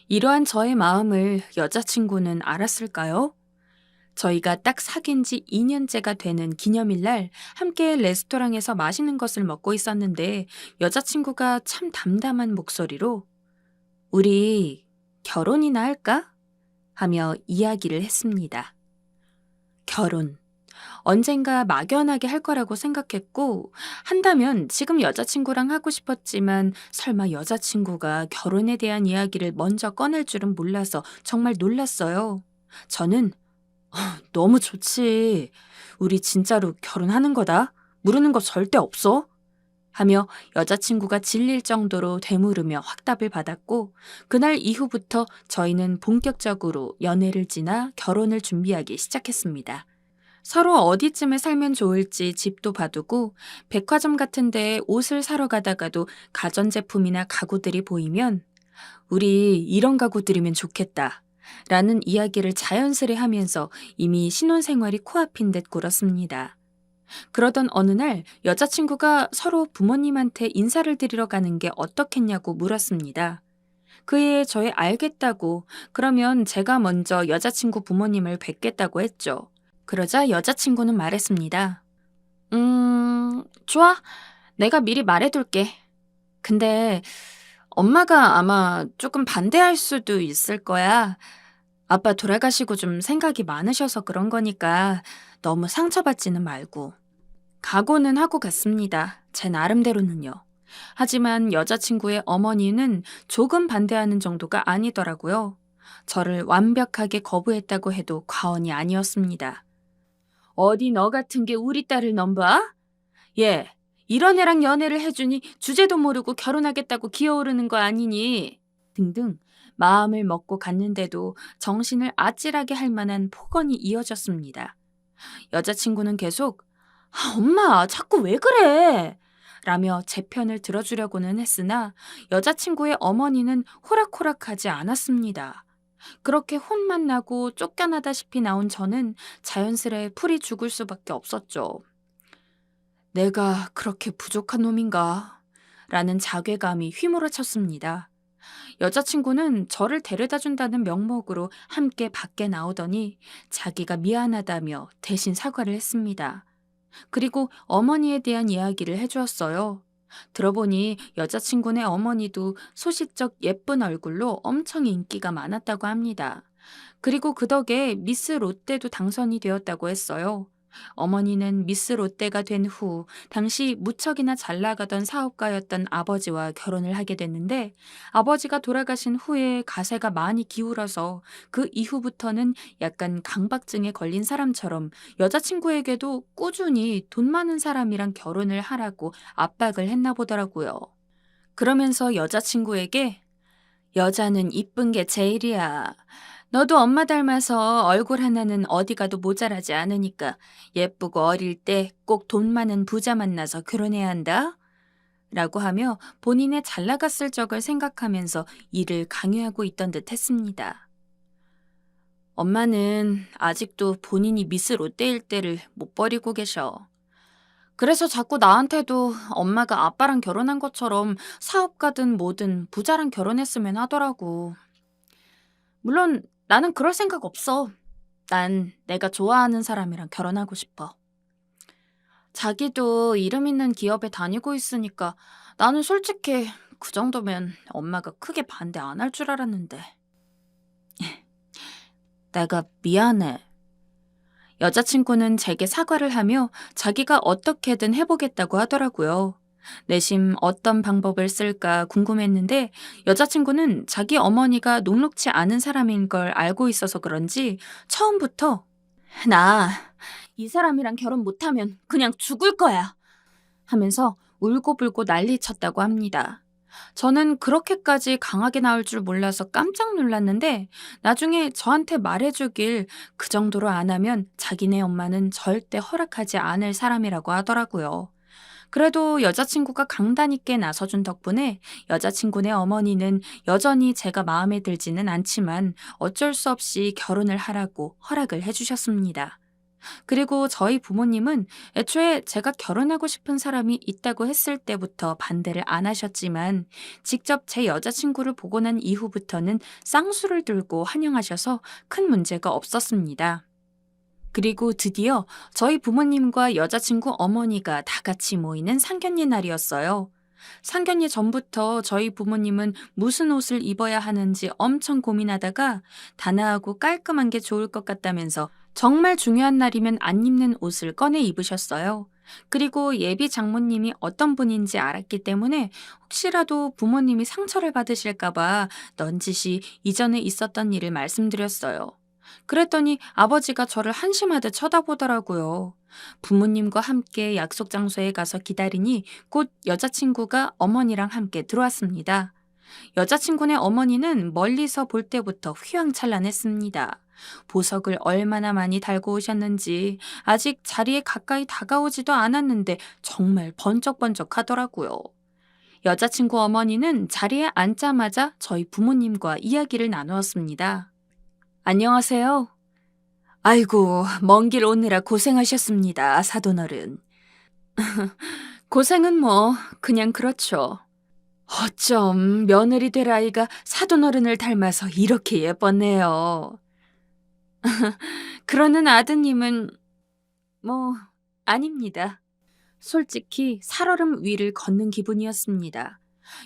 이러한 저의 마음을 여자친구는 알았을까요? 저희가 딱 사귄 지 2년째가 되는 기념일날 함께 레스토랑에서 맛있는 것을 먹고 있었는데 여자친구가 참 담담한 목소리로 우리 결혼이나 할까? 하며 이야기를 했습니다. 결혼. 언젠가 막연하게 할 거라고 생각했고, 한다면 지금 여자친구랑 하고 싶었지만 설마 여자친구가 결혼에 대한 이야기를 먼저 꺼낼 줄은 몰라서 정말 놀랐어요. 저는 너무 좋지. 우리 진짜로 결혼하는 거다. 모르는 거 절대 없어. 하며 여자친구가 질릴 정도로 되물으며 확답을 받았고, 그날 이후부터 저희는 본격적으로 연애를 지나 결혼을 준비하기 시작했습니다. 서로 어디쯤에 살면 좋을지 집도 봐두고 백화점 같은 데 옷을 사러 가다가도 가전제품이나 가구들이 보이면 우리 이런 가구들이면 좋겠다 라는 이야기를 자연스레 하면서 이미 신혼생활이 코앞인 듯 굴었습니다. 그러던 어느 날 여자친구가 서로 부모님한테 인사를 드리러 가는 게 어떻겠냐고 물었습니다. 그에 저의 알겠다고, 그러면 제가 먼저 여자친구 부모님을 뵙겠다고 했죠. 그러자 여자친구는 말했습니다. 좋아. 내가 미리 말해둘게. 근데 엄마가 아마 조금 반대할 수도 있을 거야. 아빠 돌아가시고 좀 생각이 많으셔서 그런 거니까 너무 상처받지는 말고. 각오는 하고 갔습니다. 제 나름대로는요. 하지만 여자친구의 어머니는 조금 반대하는 정도가 아니더라고요. 저를 완벽하게 거부했다고 해도 과언이 아니었습니다. 어디 너 같은 게 우리 딸을 넘봐? 얘, 이런 애랑 연애를 해주니 주제도 모르고 결혼하겠다고 기어오르는 거 아니니? 등등 마음을 먹고 갔는데도 정신을 아찔하게 할 만한 폭언이 이어졌습니다. 여자친구는 계속 엄마 자꾸 왜 그래? 라며 제 편을 들어주려고는 했으나 여자친구의 어머니는 호락호락하지 않았습니다. 그렇게 혼만 나고 쫓겨나다시피 나온 저는 자연스레 풀이 죽을 수밖에 없었죠. 내가 그렇게 부족한 놈인가? 라는 자괴감이 휘몰아쳤습니다. 여자친구는 저를 데려다 준다는 명목으로 함께 밖에 나오더니 자기가 미안하다며 대신 사과를 했습니다. 그리고 어머니에 대한 이야기를 해주었어요. 들어보니 여자친구네 어머니도 소시적 예쁜 얼굴로 엄청 인기가 많았다고 합니다. 그리고 그 덕에 미스 롯데도 당선이 되었다고 했어요. 어머니는 미스 롯데가 된 후 당시 무척이나 잘 나가던 사업가였던 아버지와 결혼을 하게 됐는데, 아버지가 돌아가신 후에 가세가 많이 기울어서 그 이후부터는 약간 강박증에 걸린 사람처럼 여자친구에게도 꾸준히 돈 많은 사람이랑 결혼을 하라고 압박을 했나 보더라고요. 그러면서 여자친구에게 여자는 이쁜 게 제일이야. 너도 엄마 닮아서 얼굴 하나는 어디 가도 모자라지 않으니까 예쁘고 어릴 때 꼭 돈 많은 부자 만나서 결혼해야 한다. 라고 하며 본인의 잘 나갔을 적을 생각하면서 이를 강요하고 있던 듯 했습니다. 엄마는 아직도 본인이 미스 롯데일 때를 못 버리고 계셔. 그래서 자꾸 나한테도 엄마가 아빠랑 결혼한 것처럼 사업가든 뭐든 부자랑 결혼했으면 하더라고. 물론 나는 그럴 생각 없어. 난 내가 좋아하는 사람이랑 결혼하고 싶어. 자기도 이름 있는 기업에 다니고 있으니까 나는 솔직히 그 정도면 엄마가 크게 반대 안 할 줄 알았는데. 내가 미안해. 여자친구는 제게 사과를 하며 자기가 어떻게든 해보겠다고 하더라고요. 내심 어떤 방법을 쓸까 궁금했는데 여자친구는 자기 어머니가 녹록치 않은 사람인 걸 알고 있어서 그런지 처음부터 나 이 사람이랑 결혼 못하면 그냥 죽을 거야 하면서 울고불고 난리쳤다고 합니다. 저는 그렇게까지 강하게 나올 줄 몰라서 깜짝 놀랐는데 나중에 저한테 말해주길 그 정도로 안 하면 자기네 엄마는 절대 허락하지 않을 사람이라고 하더라고요. 그래도 여자친구가 강단 있게 나서준 덕분에 여자친구네 어머니는 여전히 제가 마음에 들지는 않지만 어쩔 수 없이 결혼을 하라고 허락을 해주셨습니다. 그리고 저희 부모님은 애초에 제가 결혼하고 싶은 사람이 있다고 했을 때부터 반대를 안 하셨지만 직접 제 여자친구를 보고 난 이후부터는 쌍수를 들고 환영하셔서 큰 문제가 없었습니다. 그리고 드디어 저희 부모님과 여자친구 어머니가 다 같이 모이는 상견례 날이었어요. 상견례 전부터 저희 부모님은 무슨 옷을 입어야 하는지 엄청 고민하다가 단아하고 깔끔한 게 좋을 것 같다면서 정말 중요한 날이면 안 입는 옷을 꺼내 입으셨어요. 그리고 예비 장모님이 어떤 분인지 알았기 때문에 혹시라도 부모님이 상처를 받으실까봐 넌지시 이전에 있었던 일을 말씀드렸어요. 그랬더니 아버지가 저를 한심하듯 쳐다보더라고요. 부모님과 함께 약속 장소에 가서 기다리니 곧 여자친구가 어머니랑 함께 들어왔습니다. 여자친구네 어머니는 멀리서 볼 때부터 휘황찬란했습니다. 보석을 얼마나 많이 달고 오셨는지 아직 자리에 가까이 다가오지도 않았는데 정말 번쩍번쩍 하더라고요. 여자친구 어머니는 자리에 앉자마자 저희 부모님과 이야기를 나누었습니다. 안녕하세요. 아이고, 먼 길 오느라 고생하셨습니다, 사돈어른. 고생은 뭐 그냥 그렇죠. 어쩜 며느리 될 아이가 사돈어른을 닮아서 이렇게 예뻤네요. 그러는 아드님은 뭐 아닙니다. 솔직히 살얼음 위를 걷는 기분이었습니다.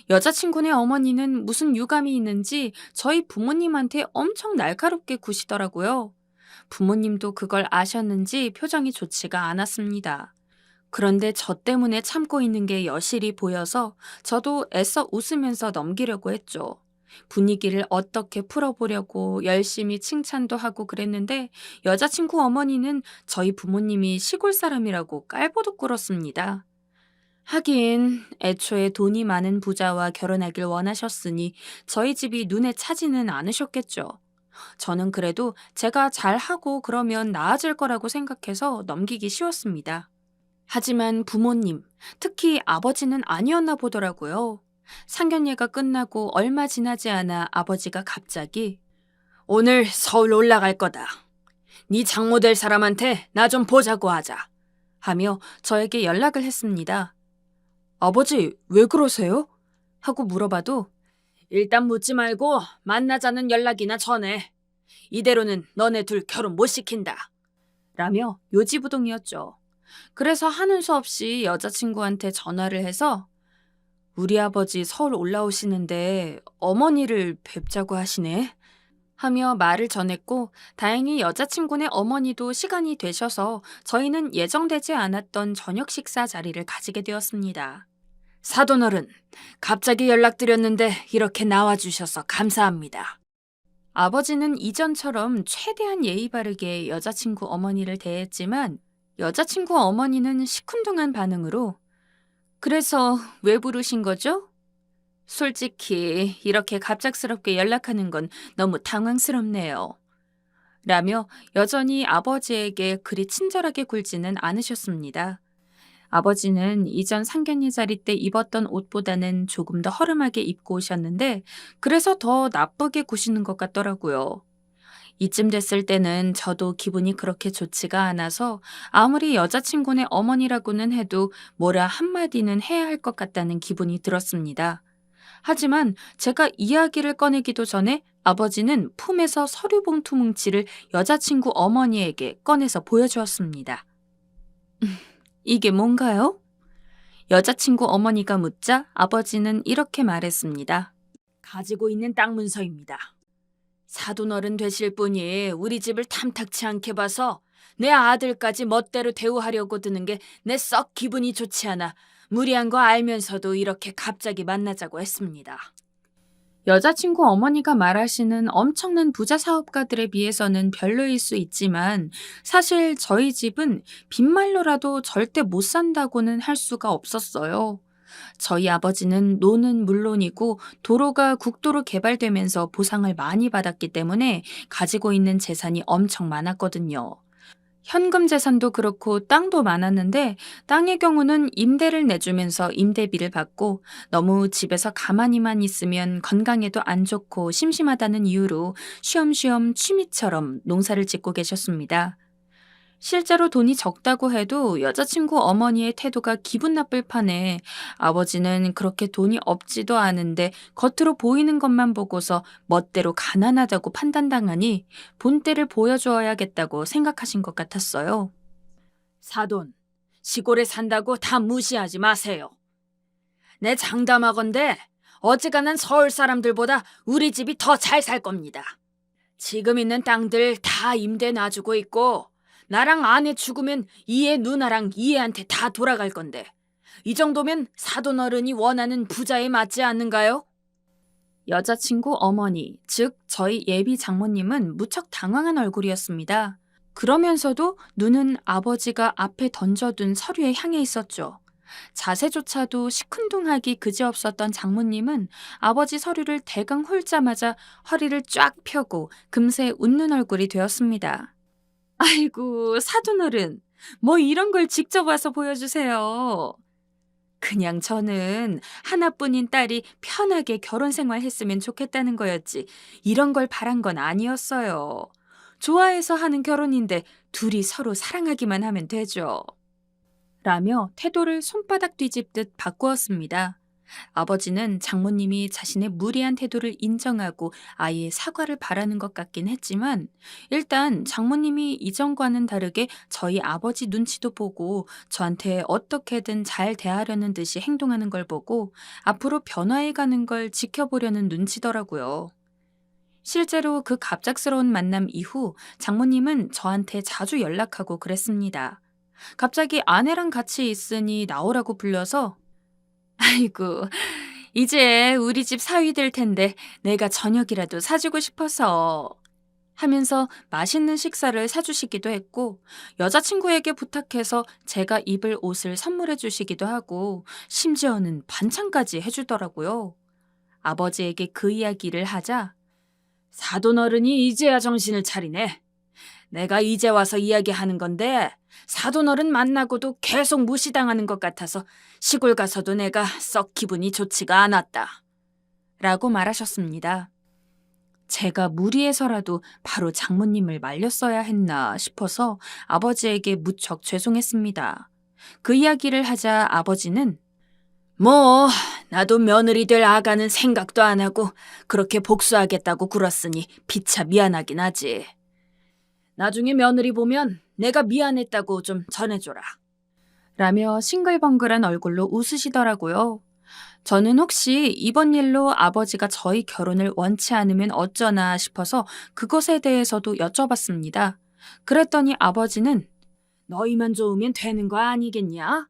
여자친구네 어머니는 무슨 유감이 있는지 저희 부모님한테 엄청 날카롭게 구시더라고요. 부모님도 그걸 아셨는지 표정이 좋지가 않았습니다. 그런데 저 때문에 참고 있는 게 여실히 보여서 저도 애써 웃으면서 넘기려고 했죠. 분위기를 어떻게 풀어보려고 열심히 칭찬도 하고 그랬는데 여자친구 어머니는 저희 부모님이 시골 사람이라고 깔보도 꿇었습니다. 하긴 애초에 돈이 많은 부자와 결혼하길 원하셨으니 저희 집이 눈에 차지는 않으셨겠죠. 저는 그래도 제가 잘하고 그러면 나아질 거라고 생각해서 넘기기 쉬웠습니다. 하지만 부모님, 특히 아버지는 아니었나 보더라고요. 상견례가 끝나고 얼마 지나지 않아 아버지가 갑자기 오늘 서울 올라갈 거다. 네 장모 될 사람한테 나 좀 보자고 하자. 하며 저에게 연락을 했습니다. 아버지, 왜 그러세요? 하고 물어봐도 일단 묻지 말고 만나자는 연락이나 전해. 이대로는 너네 둘 결혼 못 시킨다. 라며 요지부동이었죠. 그래서 하는 수 없이 여자친구한테 전화를 해서 우리 아버지 서울 올라오시는데 어머니를 뵙자고 하시네. 하며 말을 전했고 다행히 여자친구네 어머니도 시간이 되셔서 저희는 예정되지 않았던 저녁 식사 자리를 가지게 되었습니다. 사돈어른, 갑자기 연락드렸는데 이렇게 나와주셔서 감사합니다. 아버지는 이전처럼 최대한 예의 바르게 여자친구 어머니를 대했지만 여자친구 어머니는 시큰둥한 반응으로 그래서 왜 부르신 거죠? 솔직히 이렇게 갑작스럽게 연락하는 건 너무 당황스럽네요. 라며 여전히 아버지에게 그리 친절하게 굴지는 않으셨습니다. 아버지는 이전 상견례 자리 때 입었던 옷보다는 조금 더 허름하게 입고 오셨는데 그래서 더 나쁘게 구시는 것 같더라고요. 이쯤 됐을 때는 저도 기분이 그렇게 좋지가 않아서 아무리 여자친구네 어머니라고는 해도 뭐라 한마디는 해야 할 것 같다는 기분이 들었습니다. 하지만 제가 이야기를 꺼내기도 전에 아버지는 품에서 서류 봉투 뭉치를 여자친구 어머니에게 꺼내서 보여주었습니다. 이게 뭔가요? 여자친구 어머니가 묻자 아버지는 이렇게 말했습니다. 가지고 있는 땅 문서입니다. 사돈어른 되실 분이 우리 집을 탐탁치 않게 봐서 내 아들까지 멋대로 대우하려고 드는 게 내 썩 기분이 좋지 않아 무리한 거 알면서도 이렇게 갑자기 만나자고 했습니다. 여자친구 어머니가 말하시는 엄청난 부자 사업가들에 비해서는 별로일 수 있지만 사실 저희 집은 빈말로라도 절대 못 산다고는 할 수가 없었어요. 저희 아버지는 노는 물론이고 도로가 국도로 개발되면서 보상을 많이 받았기 때문에 가지고 있는 재산이 엄청 많았거든요. 현금 재산도 그렇고 땅도 많았는데 땅의 경우는 임대를 내주면서 임대비를 받고 너무 집에서 가만히만 있으면 건강에도 안 좋고 심심하다는 이유로 쉬엄쉬엄 취미처럼 농사를 짓고 계셨습니다. 실제로 돈이 적다고 해도 여자친구 어머니의 태도가 기분 나쁠 판에 아버지는 그렇게 돈이 없지도 않은데 겉으로 보이는 것만 보고서 멋대로 가난하다고 판단당하니 본때를 보여주어야겠다고 생각하신 것 같았어요. 사돈, 시골에 산다고 다 무시하지 마세요. 내 장담하건대 어지간한 서울 사람들보다 우리 집이 더 잘 살 겁니다. 지금 있는 땅들 다 임대 놔주고 있고 나랑 아내 죽으면 이애 누나랑 이애한테 다 돌아갈 건데 이 정도면 사돈 어른이 원하는 부자에 맞지 않는가요? 여자친구 어머니, 즉 저희 예비 장모님은 무척 당황한 얼굴이었습니다. 그러면서도 눈은 아버지가 앞에 던져둔 서류에 향해 있었죠. 자세조차도 시큰둥하기 그지없었던 장모님은 아버지 서류를 대강 훑자마자 허리를 쫙 펴고 금세 웃는 얼굴이 되었습니다. 아이고, 사돈어른, 뭐 이런 걸 직접 와서 보여주세요. 그냥 저는 하나뿐인 딸이 편하게 결혼 생활했으면 좋겠다는 거였지 이런 걸 바란 건 아니었어요. 좋아해서 하는 결혼인데 둘이 서로 사랑하기만 하면 되죠. 라며 태도를 손바닥 뒤집듯 바꾸었습니다. 아버지는 장모님이 자신의 무리한 태도를 인정하고 아예 사과를 바라는 것 같긴 했지만 일단 장모님이 이전과는 다르게 저희 아버지 눈치도 보고 저한테 어떻게든 잘 대하려는 듯이 행동하는 걸 보고 앞으로 변화해가는 걸 지켜보려는 눈치더라고요. 실제로 그 갑작스러운 만남 이후 장모님은 저한테 자주 연락하고 그랬습니다. 갑자기 아내랑 같이 있으니 나오라고 불러서 아이고, 이제 우리 집 사위 될 텐데 내가 저녁이라도 사주고 싶어서 하면서 맛있는 식사를 사주시기도 했고 여자친구에게 부탁해서 제가 입을 옷을 선물해 주시기도 하고 심지어는 반찬까지 해주더라고요. 아버지에게 그 이야기를 하자 사돈 어른이 이제야 정신을 차리네. 내가 이제 와서 이야기하는 건데 사돈 어른 만나고도 계속 무시당하는 것 같아서 시골 가서도 내가 썩 기분이 좋지가 않았다. 라고 말하셨습니다. 제가 무리해서라도 바로 장모님을 말렸어야 했나 싶어서 아버지에게 무척 죄송했습니다. 그 이야기를 하자 아버지는 뭐 나도 며느리 될 아가는 생각도 안 하고 그렇게 복수하겠다고 굴었으니 피차 미안하긴 하지. 나중에 며느리 보면 내가 미안했다고 좀 전해줘라. 라며 싱글벙글한 얼굴로 웃으시더라고요. 저는 혹시 이번 일로 아버지가 저희 결혼을 원치 않으면 어쩌나 싶어서 그것에 대해서도 여쭤봤습니다. 그랬더니 아버지는 너희만 좋으면 되는 거 아니겠냐?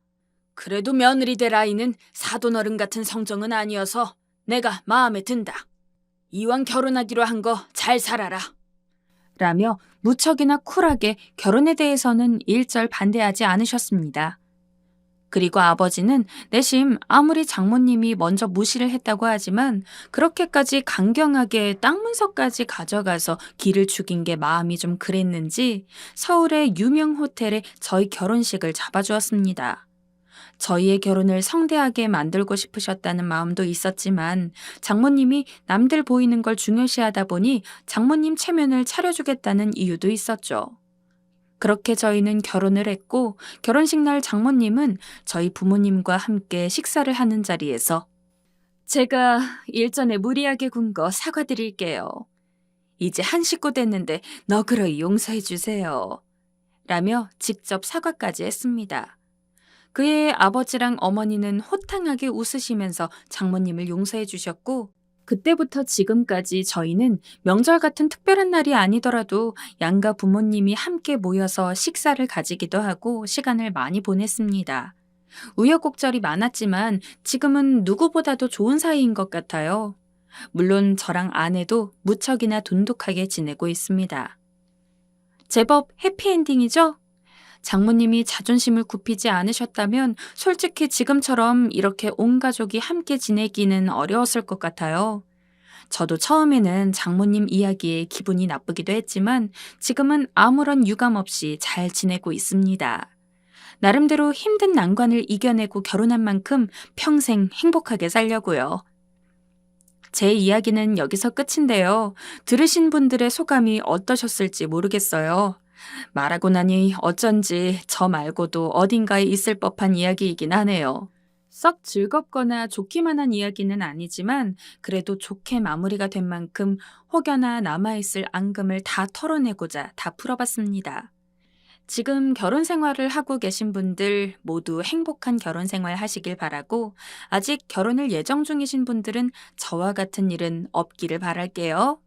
그래도 며느리 될 아이는 사돈 어른 같은 성정은 아니어서 내가 마음에 든다. 이왕 결혼하기로 한 거 잘 살아라. 라며 무척이나 쿨하게 결혼에 대해서는 일절 반대하지 않으셨습니다. 그리고 아버지는 내심 아무리 장모님이 먼저 무시를 했다고 하지만 그렇게까지 강경하게 땅 문서까지 가져가서 길을 죽인 게 마음이 좀 그랬는지 서울의 유명 호텔에 저희 결혼식을 잡아주었습니다. 저희의 결혼을 성대하게 만들고 싶으셨다는 마음도 있었지만 장모님이 남들 보이는 걸 중요시하다 보니 장모님 체면을 차려주겠다는 이유도 있었죠. 그렇게 저희는 결혼을 했고 결혼식 날 장모님은 저희 부모님과 함께 식사를 하는 자리에서 제가 일전에 무리하게 군 거 사과드릴게요. 이제 한 식구 됐는데 너그러이 용서해 주세요. 라며 직접 사과까지 했습니다. 그의 아버지랑 어머니는 호탕하게 웃으시면서 장모님을 용서해 주셨고 그때부터 지금까지 저희는 명절 같은 특별한 날이 아니더라도 양가 부모님이 함께 모여서 식사를 가지기도 하고 시간을 많이 보냈습니다. 우여곡절이 많았지만 지금은 누구보다도 좋은 사이인 것 같아요. 물론 저랑 아내도 무척이나 돈독하게 지내고 있습니다. 제법 해피엔딩이죠? 장모님이 자존심을 굽히지 않으셨다면 솔직히 지금처럼 이렇게 온 가족이 함께 지내기는 어려웠을 것 같아요. 저도 처음에는 장모님 이야기에 기분이 나쁘기도 했지만 지금은 아무런 유감 없이 잘 지내고 있습니다. 나름대로 힘든 난관을 이겨내고 결혼한 만큼 평생 행복하게 살려고요. 제 이야기는 여기서 끝인데요. 들으신 분들의 소감이 어떠셨을지 모르겠어요. 말하고 나니 어쩐지 저 말고도 어딘가에 있을 법한 이야기이긴 하네요. 썩 즐겁거나 좋기만 한 이야기는 아니지만 그래도 좋게 마무리가 된 만큼 혹여나 남아있을 앙금을 다 털어내고자 다 풀어봤습니다. 지금 결혼 생활을 하고 계신 분들 모두 행복한 결혼 생활 하시길 바라고 아직 결혼을 예정 중이신 분들은 저와 같은 일은 없기를 바랄게요.